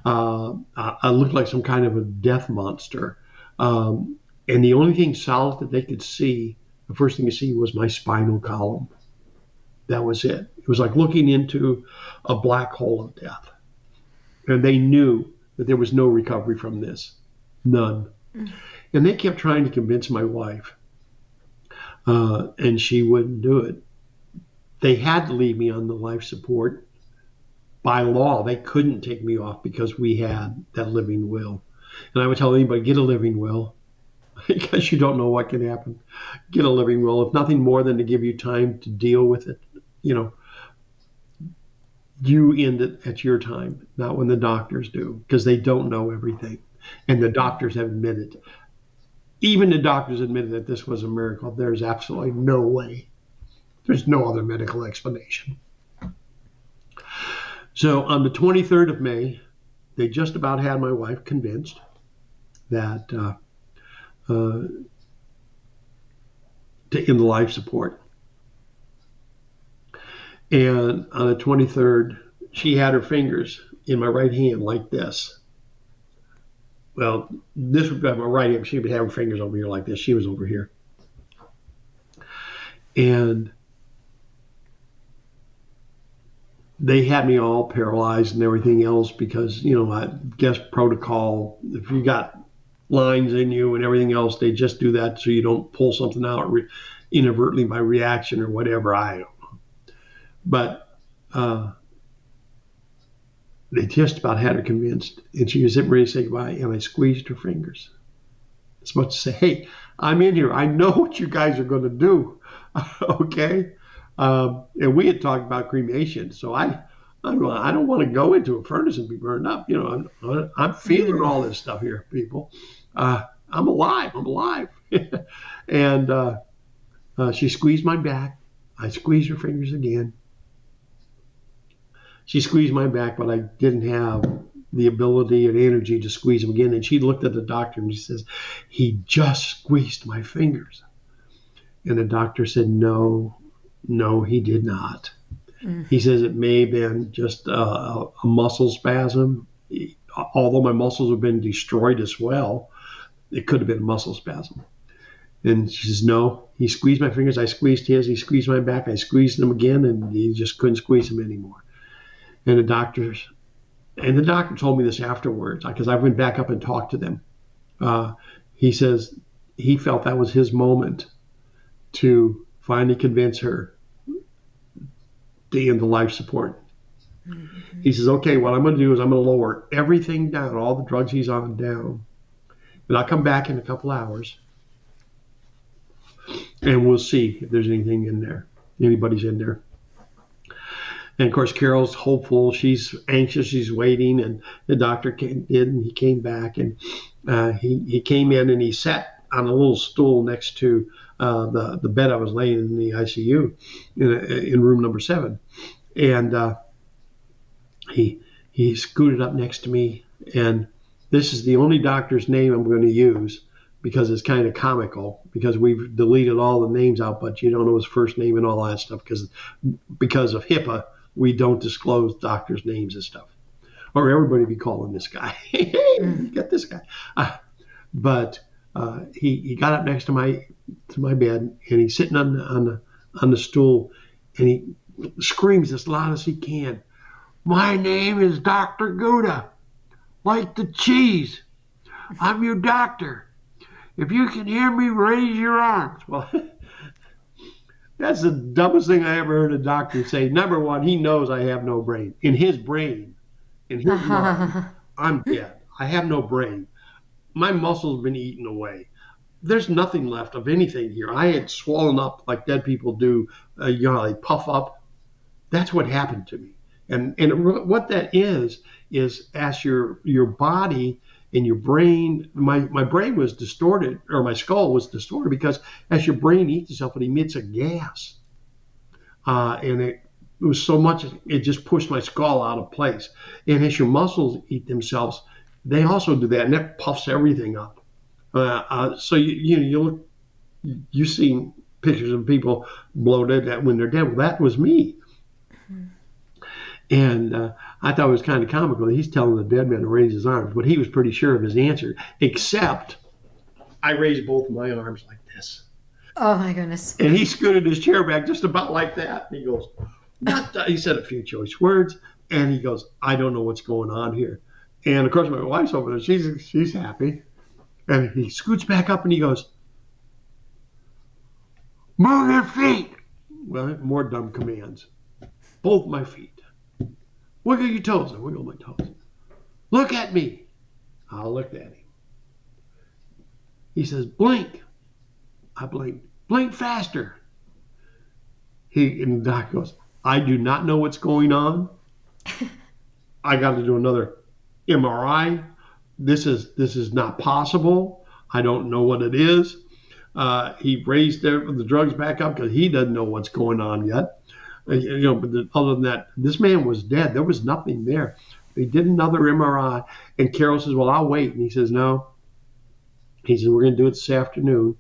I looked like some kind of a death monster. And the only thing solid that they could see, the first thing to see was my spinal column. That was it. It was like looking into a black hole of death. And they knew that there was no recovery from this. None. And they kept trying to convince my wife. And she wouldn't do it. They had to leave me on the life support. By law, they couldn't take me off because we had that living will. And I would tell anybody, get a living will. Because you don't know what can happen. Get a living will, if nothing more than to give you time to deal with it. You end it at your time, not when the doctors do, because they don't know everything. And the doctors have admitted, even the doctors admitted that this was a miracle. There's absolutely no way. There's no other medical explanation. So on the 23rd of May, they just about had my wife convinced that to end the life support. And on the 23rd, she had her fingers in my right hand like this. Well, this would be my right hand. She would have her fingers over here like this. She was over here. And they had me all paralyzed and everything else because, I guess protocol, if you got lines in you and everything else, they just do that so you don't pull something out inadvertently by reaction or whatever. I don't know. But they just about had her convinced. And she was ready to say goodbye, and I squeezed her fingers. As much to say, hey, I'm in here. I know what you guys are going to do. Okay? And we had talked about cremation. So I don't want to go into a furnace and be burned up. I'm feeling all this stuff here, people. I'm alive. And she squeezed my back. I squeezed her fingers again. She squeezed my back, but I didn't have the ability and energy to squeeze them again. And she looked at the doctor and she says, he just squeezed my fingers. And the doctor said, no, he did not. He says it may have been just a muscle spasm. Although my muscles have been destroyed as well, it could have been a muscle spasm. And she says, no, he squeezed my fingers. I squeezed his. He squeezed my back. I squeezed him again, and he just couldn't squeeze him anymore. And the doctor told me this afterwards, because I went back up and talked to them. He says he felt that was his moment to finally convince her to end the life support. Mm-hmm. He says, okay, what I'm going to do is I'm going to lower everything down, all the drugs he's on down. And I'll come back in a couple hours and we'll see if there's anything in there, anybody's in there. And of course, Carol's hopeful. She's anxious. She's waiting. And the doctor he came back, and he came in and he sat on a little stool next to the bed I was laying in the ICU in room number 7. And he scooted up next to me. And this is the only doctor's name I'm going to use because it's kind of comical, because we've deleted all the names out, but you don't know his first name and all that stuff because of HIPAA. We don't disclose doctors' names and stuff. Or everybody be calling this guy. Hey, you got this guy. But he got up next to my bed, and he's sitting on the stool, and he screams as loud as he can, my name is Dr. Gouda, like the cheese. I'm your doctor. If you can hear me, raise your arms. Well, that's the dumbest thing I ever heard a doctor say. Number one, he knows I have no brain. In his brain, in his mind, I'm dead. I have no brain. My muscles have been eaten away. There's nothing left of anything here. I had swollen up like dead people do. They puff up. That's what happened to me. And what that is as your body and your brain, my brain was distorted, or my skull was distorted, because as your brain eats itself, it emits a gas. And it was so much, it just pushed my skull out of place. And as your muscles eat themselves, they also do that, and that puffs everything up. So you see pictures of people bloated when they're dead. Well, that was me. Mm-hmm. And I thought it was kind of comical. He's telling the dead man to raise his arms, but he was pretty sure of his answer, except I raised both of my arms like this. Oh, my goodness. And he scooted his chair back just about like that. And he goes, what the? He said a few choice words, and he goes, I don't know what's going on here. And, of course, my wife's over there. She's happy. And he scoots back up, and he goes, move your feet. Well, more dumb commands. Both my feet. Wiggle your toes. I wiggle my toes. Look at me. I looked at him. He says, blink. I blinked. Blink faster. And the doctor goes, I do not know what's going on. I got to do another MRI. This is not possible. I don't know what it is. He raised the drugs back up because he doesn't know what's going on yet. But other than that, this man was dead. There was nothing there. They did another MRI, and Carol says, well, I'll wait. And he says, no. He says, we're going to do it this afternoon.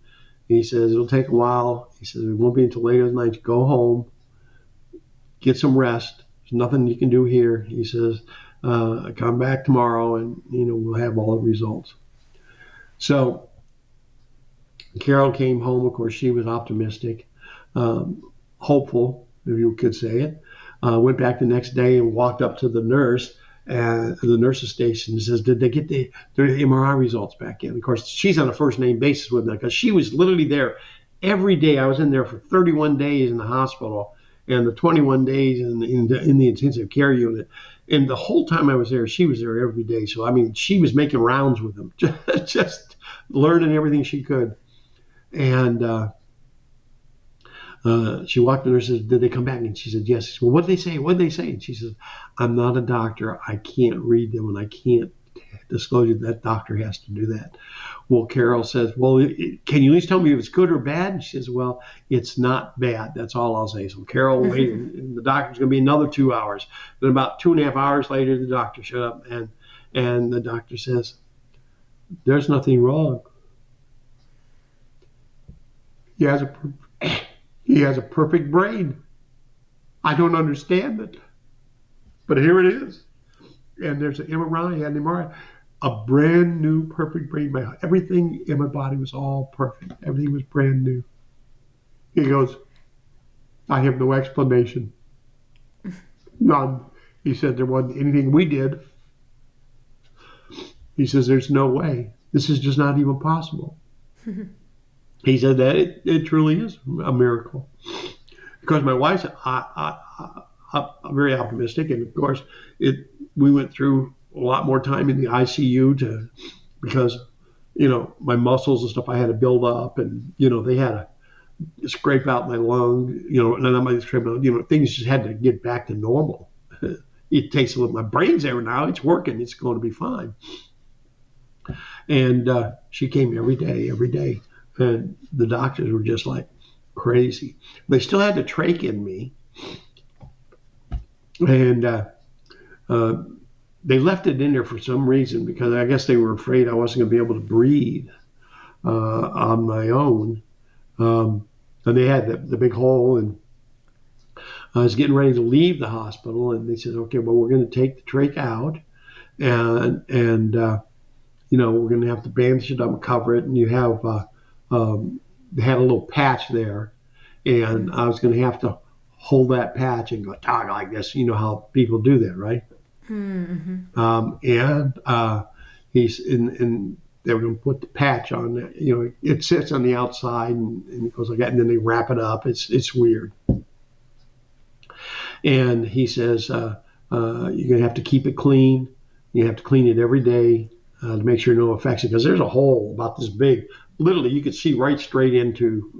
And he says, it'll take a while. He says, it won't be until later tonight. Go home, get some rest. There's nothing you can do here. He says, come back tomorrow, and we'll have all the results. So Carol came home. Of course, she was optimistic, hopeful, if you could say it. Went back the next day and walked up to the nurse at the nurse's station and says, did they get their MRI results back in? Of course, she's on a first name basis with them because she was literally there every day. I was in there for 31 days in the hospital and the 21 days in the intensive care unit. And the whole time I was there, she was there every day. So, I mean, she was making rounds with them, just learning everything she could. And she walked in there and said, did they come back? And she said, yes. She said, well, what did they say? What did they say? And she says, I'm not a doctor. I can't read them, and I can't disclose you. That doctor has to do that. Well, Carol says, well, can you at least tell me if it's good or bad? And she says, well, it's not bad. That's all I'll say. So Carol waited, and the doctor's going to be another 2 hours. Then about 2.5 hours later, the doctor showed up, and the doctor says, there's nothing wrong. He has a perfect brain. I don't understand it. But here it is. And there's an MRI and MRI. A brand new perfect brain. Everything in my body was all perfect. Everything was brand new. He goes, I have no explanation. None. He said there wasn't anything we did. He says there's no way. This is just not even possible. He said that it truly is a miracle. Because my wife's very optimistic, and of course, we went through a lot more time in the ICU because my muscles and stuff I had to build up, and they had to scrape out my lung, and not my scrape out, things just had to get back to normal. It takes a little. My brain's there now; it's working. It's going to be fine. And she came every day. And the doctors were just like crazy. They still had the trach in me. And they left it in there for some reason because I guess they were afraid I wasn't going to be able to breathe on my own. And they had the big hole. And I was getting ready to leave the hospital. And they said, okay, well, we're going to take the trach out. And we're going to have to bandage it up and cover it. And you have... they had a little patch there, and I was going to have to hold that patch and go talk like this. You know how people do that, right? Mm-hmm. And they were going to put the patch on there. It sits on the outside and it goes like that, and then they wrap it up. It's weird. And he says you're going to have to keep it clean. You have to clean it every day to make sure no infection, because there's a hole about this big. Literally, you could see right straight into,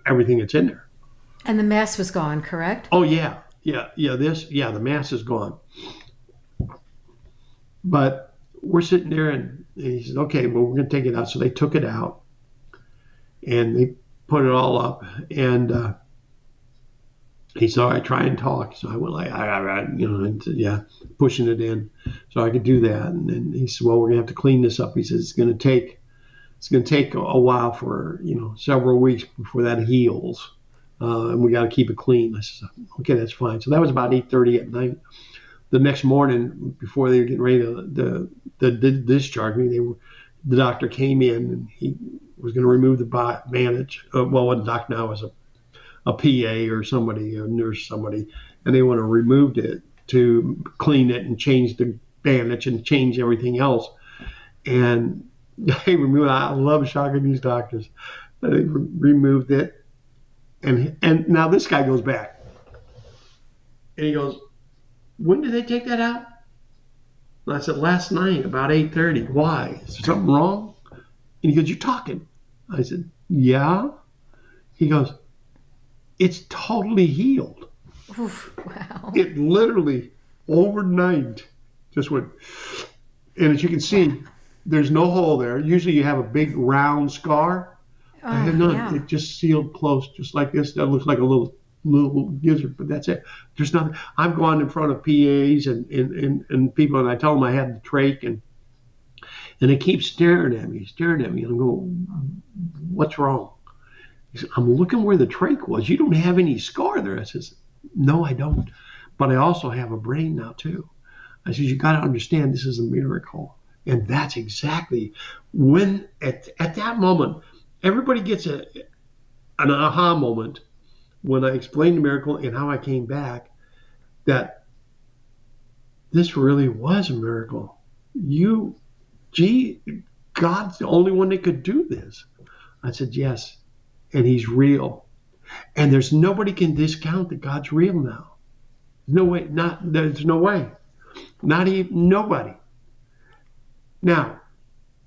everything that's in there. And the mass was gone, correct? Oh, yeah. The mass is gone. But we're sitting there, and he said, okay, well, we're going to take it out. So they took it out, and they put it all up. And he said, all right, try and talk. So I went like, and said, yeah, pushing it in. So I could do that. And then he said, well, we're going to have to clean this up. He said, it's going to take a while for, several weeks before that heals. and we got to keep it clean. I said, okay, that's fine. So that was about 8:30 at night. The next morning, before they were getting ready to discharge me, the doctor came in and he was going to remove the bandage. What the doctor now was a PA or somebody, a nurse, somebody, and they want to remove it to clean it and change the bandage and change everything else. And they removed. I love shocking these doctors. They removed it, and now this guy goes back, and he goes, "When did they take that out?" And I said, "Last night, about 8:30. Why? Is there something wrong?" And he goes, "You're talking." I said, "Yeah." He goes, "It's totally healed." Oof, wow. It literally overnight just went, and as you can see, there's no hole there. Usually you have a big round scar. I had none. Yeah. It just sealed close, just like this. That looks like a little gizzard, but that's it. There's nothing. I've gone in front of PAs and people, and I tell them I had the trach, and they keep staring at me, and I'm going, "What's wrong?" He said, "I'm looking where the trach was. You don't have any scar there." I says, "No, I don't, but I also have a brain now too." I said, "You got to understand, this is a miracle." And that's exactly when, at that moment, everybody gets an aha moment when I explained the miracle and how I came back, that this really was a miracle. God's the only one that could do this. I said, yes, and he's real. And there's nobody can discount that God's real now. There's no way. Not even nobody. Now,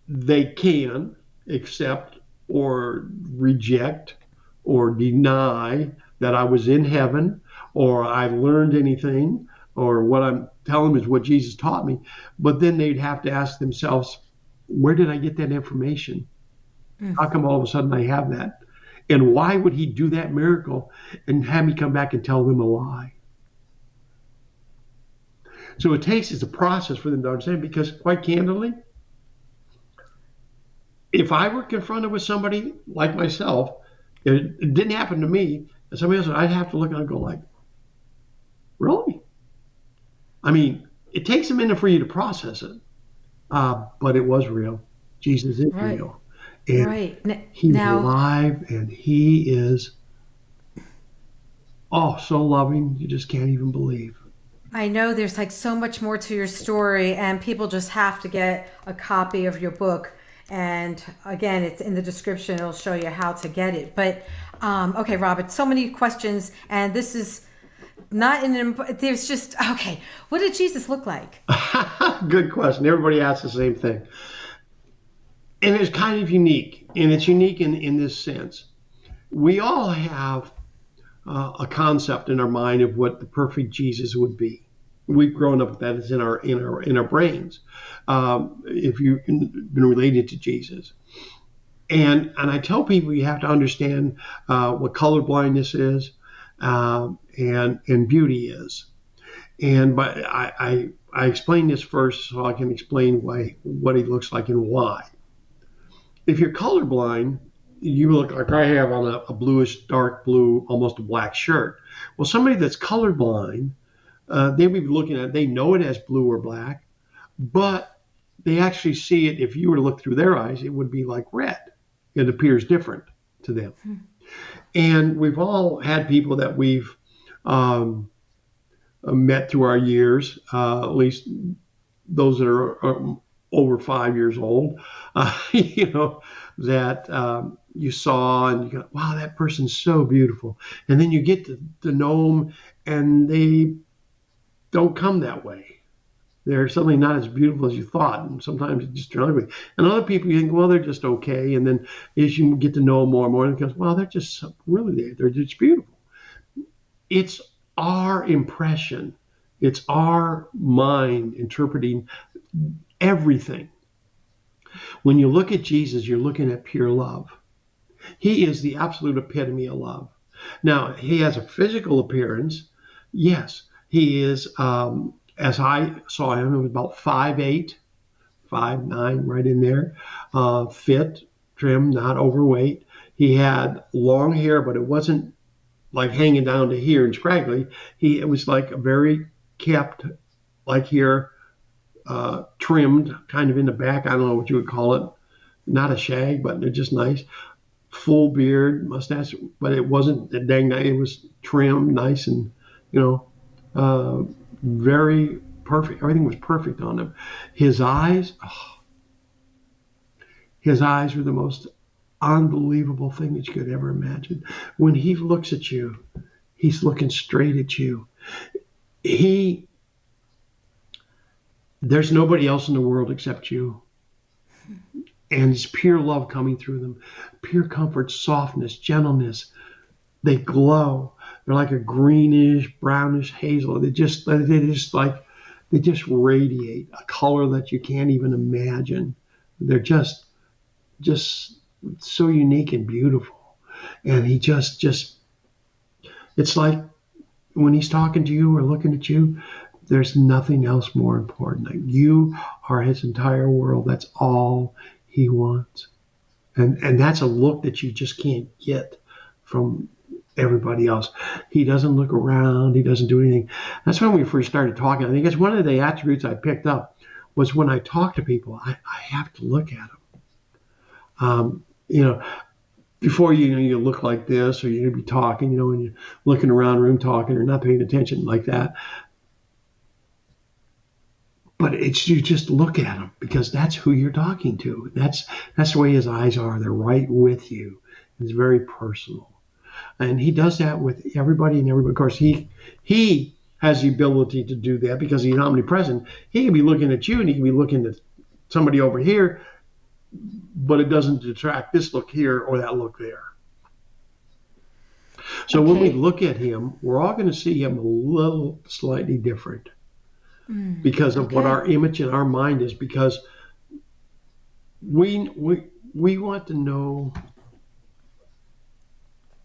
they can accept or reject or deny that I was in heaven or I learned anything or what I'm telling them is what Jesus taught me. But then they'd have to ask themselves, where did I get that information? How come all of a sudden I have that? And why would he do that miracle and have me come back and tell them a lie? So it's a process for them to understand, because quite candidly, if I were confronted with somebody like myself, it didn't happen to me, and somebody else, I'd have to look and go like, really? I mean, it takes a minute for you to process it, but it was real. Jesus is real. And he's alive, and he is, so loving, you just can't even believe. I know there's like so much more to your story, and people just have to get a copy of your book. And again, it's in the description. It'll show you how to get it. But okay, Robert, so many questions, and this is not there's just, okay, what did Jesus look like? Good question. Everybody asks the same thing. And it's kind of unique, and it's unique in this sense. We all have a concept in our mind of what the perfect Jesus would be. We've grown up with that. It's in our brains. If you've been related to Jesus, and I tell people you have to understand what color blindness is, and beauty is. But I explain this first so I can explain what he looks like and why. If you're colorblind, you look like I have on a bluish, dark blue, almost a black shirt. Well, somebody that's colorblind, they would be looking at it, they know it as blue or black, but they actually see it. If you were to look through their eyes, it would be like red. It appears different to them. And we've all had people that we've met through our years, at least those that are over 5 years old, that you saw and you go, wow, that person's so beautiful. And then you get to know them, and they don't come that way. They're suddenly not as beautiful as you thought, and sometimes it just turns ugly. And other people, you think, well, they're just okay. And then as you get to know them more and more, it goes, well, they're just really, they're just beautiful. It's our impression. It's our mind interpreting everything. When you look at Jesus, you're looking at pure love. He is the absolute epitome of love. Now, he has a physical appearance. Yes, he is, as I saw him, he was about 5'8", 5'9", right in there. Fit, trim, not overweight. He had long hair, but it wasn't like hanging down to here and scraggly. It was like a very kept, like here, trimmed, kind of in the back. I don't know what you would call it. Not a shag, but they're just nice. Full beard, mustache, but it wasn't a dang nice. It was trimmed, nice, and very perfect. Everything was perfect on him. His eyes were the most unbelievable thing that you could ever imagine. When he looks at you, he's looking straight at you. There's nobody else in the world except you. And it's pure love coming through them. Pure comfort, softness, gentleness. They glow. They're like a greenish, brownish hazel. They just radiate a color that you can't even imagine. They're just so unique and beautiful. And he just it's like when he's talking to you or looking at you, there's nothing else more important. Like you are his entire world. That's all he wants. And that's a look that you just can't get from everybody else. He doesn't look around. He doesn't do anything. That's when we first started talking. I think it's one of the attributes I picked up was when I talk to people, I have to look at them. Before you look like this, or you're going to be talking, when you're looking around the room talking or not paying attention like that. But it's you just look at him because that's who you're talking to. That's the way his eyes are. They're right with you. It's very personal. And he does that with everybody and everybody. Of course, he has the ability to do that because he's omnipresent. He can be looking at you and he can be looking at somebody over here, but it doesn't detract this look here or that look there. So when we look at him, we're all going to see him a little slightly different. Because of what our image in our mind is, because we want to know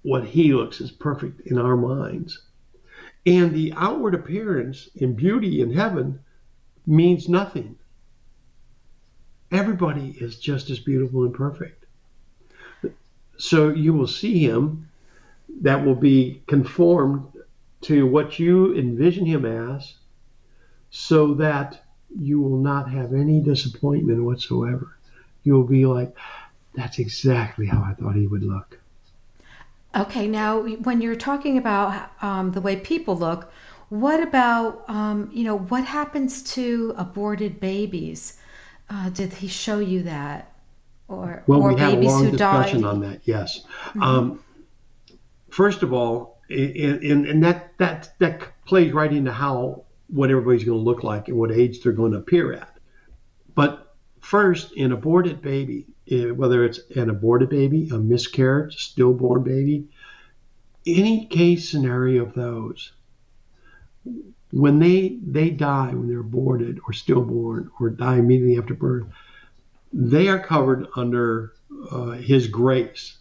what he looks as perfect in our minds. And the outward appearance in beauty in heaven means nothing. Everybody is just as beautiful and perfect. So you will see him that will be conformed to what you envision him as, so that you will not have any disappointment whatsoever. You will be like, that's exactly how I thought he would look. Okay, now when you're talking about the way people look, what about, what happens to aborted babies? Did he show you that? Or we have a babies long who discussion died? on that, yes. Mm-hmm. First of all, and that plays right into what everybody's going to look like and what age they're going to appear at. But first, an aborted baby, whether it's an aborted baby, a miscarriage, a stillborn baby, any case scenario of those, when they die, when they're aborted or stillborn or die immediately after birth, they are covered under his grace.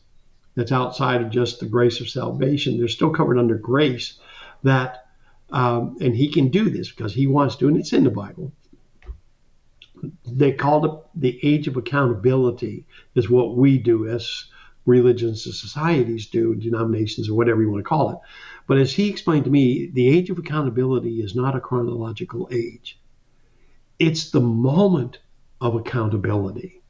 That's outside of just the grace of salvation. They're still covered under grace that, and he can do this because he wants to, and it's in the Bible. They called it the age of accountability, is what we do as religions and societies do, denominations or whatever you want to call it. But as he explained to me, the age of accountability is not a chronological age. It's the moment of accountability.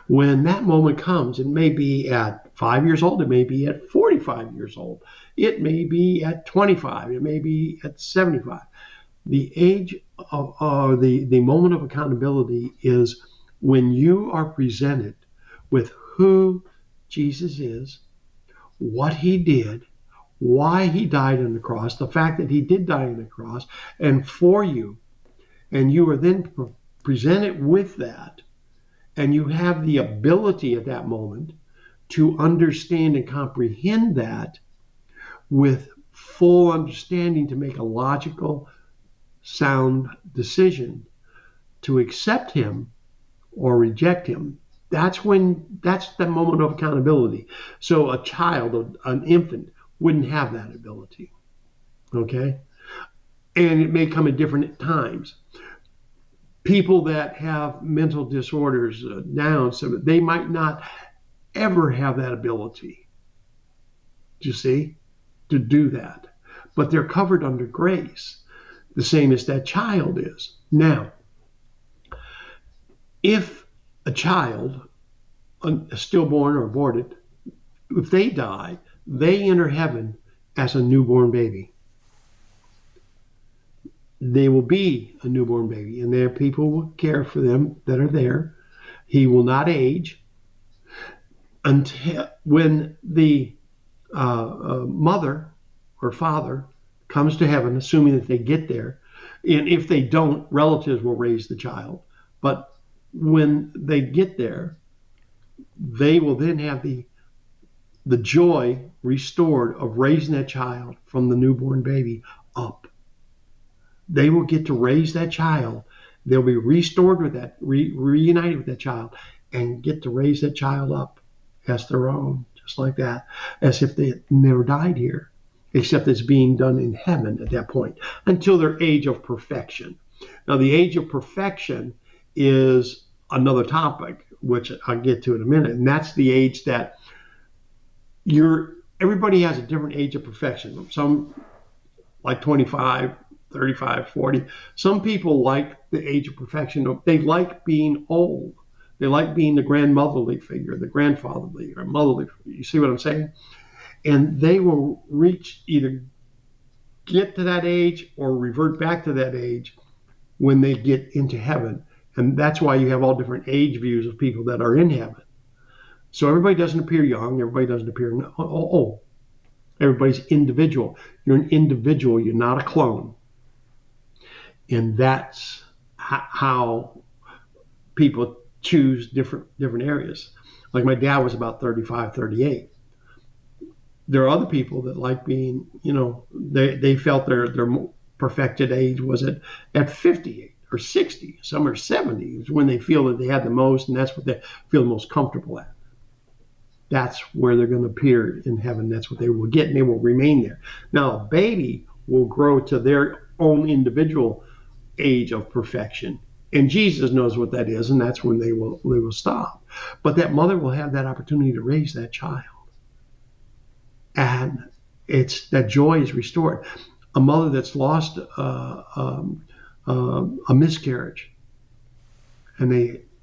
When that moment comes, it may be at 5 years old, it may be at 45 years old, it may be at 25, it may be at 75. The age of the moment of accountability is when you are presented with who Jesus is, what he did, why he died on the cross, the fact that he did die on the cross, and for you. And you are then presented with that, and you have the ability at that moment to understand and comprehend that with full understanding, to make a logical, sound decision to accept him or reject him. That's the moment of accountability. So a child, an infant, wouldn't have that ability. Okay? And it may come at different times. People that have mental disorders, Downs, so they might not ever have that ability. Do you see? to do that. But they're covered under grace, the same as that child is. Now, if a child, a stillborn or aborted, if they die, they enter heaven as a newborn baby. They will be a newborn baby, and their people will care for them that are there. He will not age until when the mother or father comes to heaven, assuming that they get there. And if they don't, relatives will raise the child. But when they get there, they will then have the joy restored of raising that child from the newborn baby up. They will get to raise that child. They'll be restored with that, reunited with that child, and get to raise that child up as their own, just like that, as if they had never died here, except it's being done in heaven at that point, until their age of perfection. Now, the age of perfection is another topic, which I'll get to in a minute, and that's the age that everybody has a different age of perfection. Some like 25, 35, 40. Some people like the age of perfection. They like being old. They like being the grandmotherly figure, the grandfatherly or motherly figure. You see what I'm saying? And they will either get to that age or revert back to that age when they get into heaven. And that's why you have all different age views of people that are in heaven. So everybody doesn't appear young. Everybody doesn't appear old. Everybody's individual. You're an individual. You're not a clone. And that's how people choose different areas. Like my dad was about 35, 38. There are other people that like being, they felt their perfected age was at 58 or 60. Some are 70. It's when they feel that they had the most, and that's what they feel the most comfortable at. That's where they're going to appear in heaven. That's what they will get, and they will remain there. Now, a baby will grow to their own individual age of perfection, and Jesus knows what that is, and that's when they will stop. But that mother will have that opportunity to raise that child, and it's that joy is restored. A mother that's lost a miscarriage, and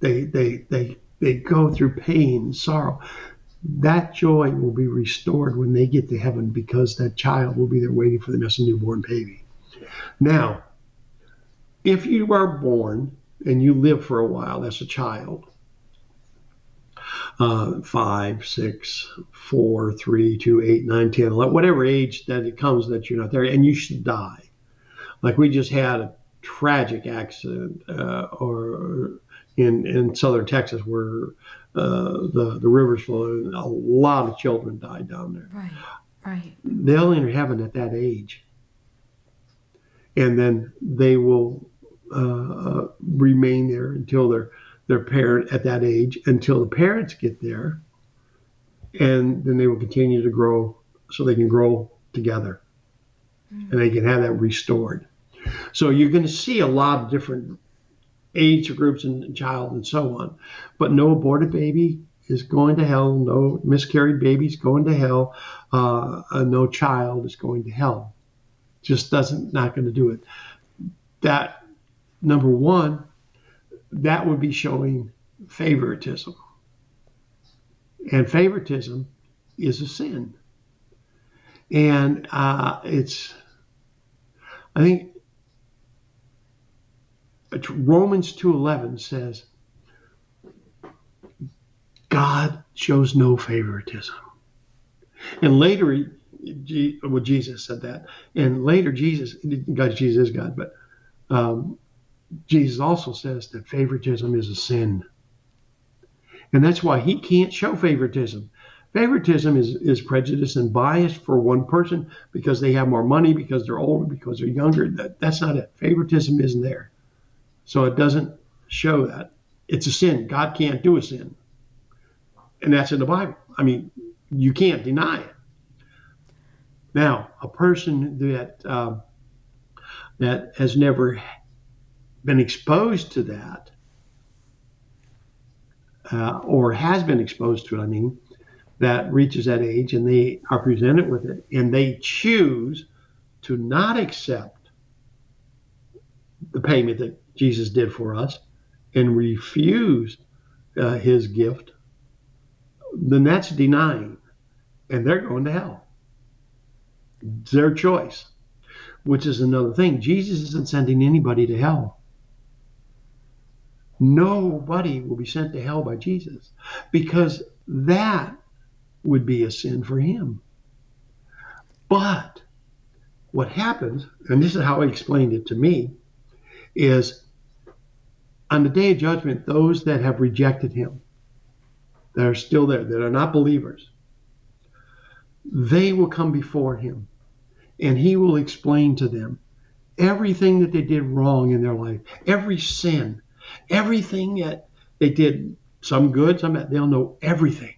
they go through pain and sorrow. That joy will be restored when they get to heaven, because that child will be there waiting for them as a newborn baby. Now, if you are born and you live for a while as a child, 5, 6, 4, 3, 2, 8, 9, 10, 11, whatever age that it comes that you're not there, and you should die. Like we just had a tragic accident or in southern Texas where the rivers flowed and a lot of children died down there. Right. They'll enter heaven at that age. And then they will remain there until their parent at that age, until the parents get there. And then they will continue to grow so they can grow together. And they can have that restored. So you're going to see a lot of different age groups and child and so on. But no aborted baby is going to hell. No miscarried baby is going to hell. No child is going to hell. Just not going to do it. That, number one, that would be showing favoritism. And favoritism is a sin. And I think Romans 2:11 says, God shows no favoritism. And later, Jesus said that. And later, Jesus is God, but Jesus also says that favoritism is a sin. And that's why he can't show favoritism. Favoritism is prejudice and bias for one person because they have more money, because they're older, because they're younger. That's not it. Favoritism isn't there. So it doesn't show that. It's a sin. God can't do a sin. And that's in the Bible. I mean, you can't deny it. Now, a person that has never been exposed to that, or has been exposed to it, that reaches that age and they are presented with it and they choose to not accept the payment that Jesus did for us and refuse his gift, then that's denying, and they're going to hell. It's their choice, which is another thing. Jesus isn't sending anybody to hell. Nobody will be sent to hell by Jesus, because that would be a sin for him. But what happens, and this is how he explained it to me, is on the day of judgment, those that have rejected him, that are still there, that are not believers, they will come before him and he will explain to them everything that they did wrong in their life, every sin, everything that they did, some good, some bad. They'll know everything.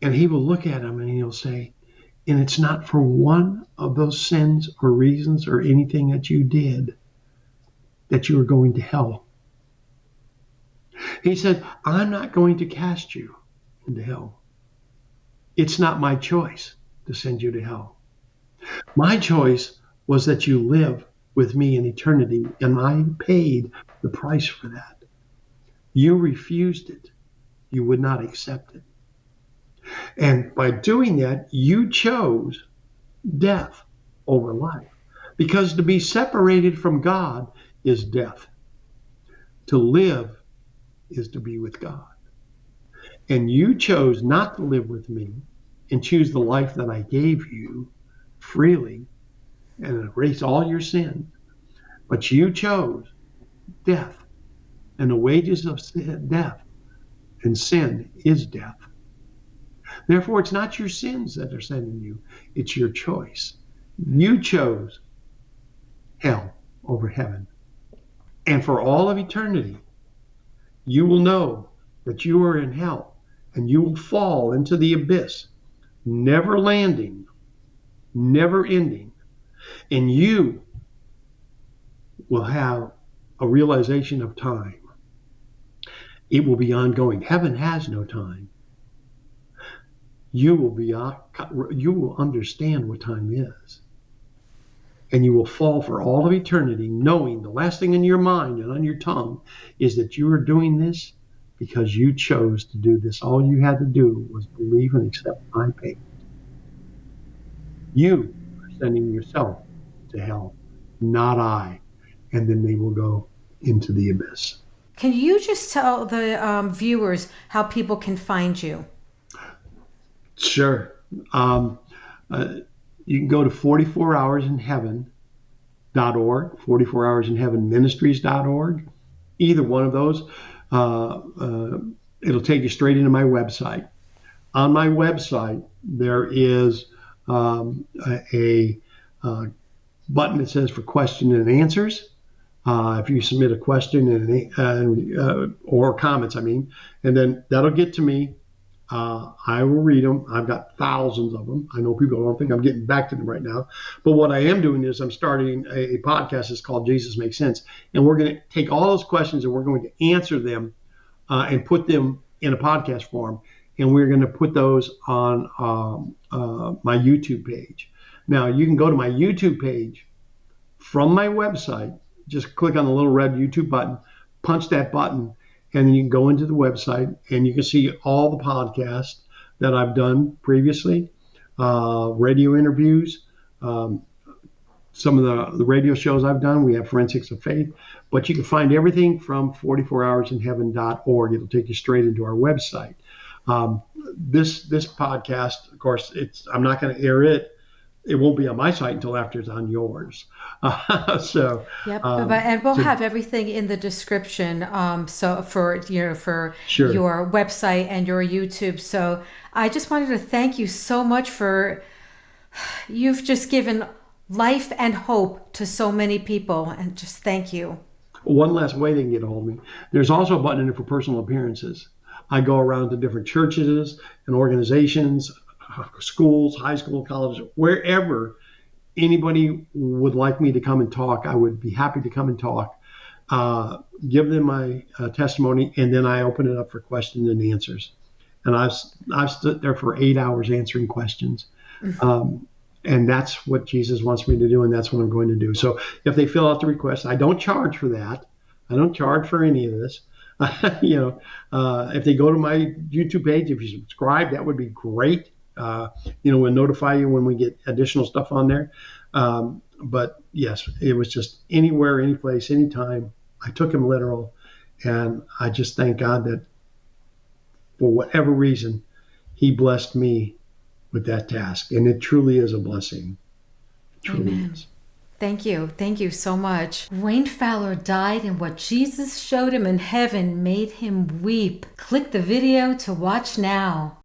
And he will look at them and he'll say, and it's not for one of those sins or reasons or anything that you did that you are going to hell. He said, I'm not going to cast you into hell. It's not my choice to send you to hell. My choice was that you live with me in eternity, and I paid the price for that. You refused it. You would not accept it. And by doing that, you chose death over life. Because to be separated from God is death. To live is to be with God. And you chose not to live with me and choose the life that I gave you freely and erase all your sins. But you chose death. And the wages of death and sin is death. Therefore, it's not your sins that are sending you. It's your choice. You chose hell over heaven. And for all of eternity, you will know that you are in hell and you will fall into the abyss, never landing, never ending. And you will have a realization of time. It will be ongoing. Heaven has no time. You will understand what time is. And you will fall for all of eternity, knowing the last thing in your mind and on your tongue is that you are doing this because you chose to do this. All you had to do was believe and accept my payment. You are sending yourself to hell, not I. And then they will go into the abyss. Can you just tell the viewers how people can find you? Sure. You can go to 44hoursinheaven.org, 44hoursinheavenministries.org. Either one of those. It'll take you straight into my website. On my website, there is a button that says for question and answers. If you submit a question or comments, and then that'll get to me. I will read them. I've got thousands of them. I know people don't think I'm getting back to them right now. But what I am doing is I'm starting a podcast. It's called Jesus Makes Sense. And we're going to take all those questions and we're going to answer them and put them in a podcast form. And we're going to put those on my YouTube page. Now, you can go to my YouTube page from my website. Just click on the little red YouTube button, punch that button, and then you can go into the website and you can see all the podcasts that I've done previously, radio interviews, some of the radio shows I've done. We have Forensics of Faith, but you can find everything from 44hoursinheaven.org. It'll take you straight into our website. This podcast, of course, I'm not going to air it. It won't be on my site until after it's on yours. So, yep, and we'll have everything in the description. So for sure. Your website and your YouTube. So I just wanted to thank you so much you've just given life and hope to so many people, and just thank you. One last way they can get a hold of me. There's also a button in it for personal appearances. I go around to different churches and organizations, schools, high school, college, wherever anybody would like me to come and talk. I would be happy to come and talk, give them my testimony, and then I open it up for questions and answers. and I've stood there for 8 hours answering questions. And that's what Jesus wants me to do, and that's what I'm going to do. So if they fill out the request, I don't charge for that. I don't charge for any of this. If they go to my YouTube page, if you subscribe, that would be great. We'll notify you when we get additional stuff on there. But yes, it was just anywhere, any place, anytime. I took him literal, and I just thank God that for whatever reason, he blessed me with that task. And it truly is a blessing. It truly is. Thank you. Thank you so much. Wayne Fowler died, and what Jesus showed him in heaven made him weep. Click the video to watch now.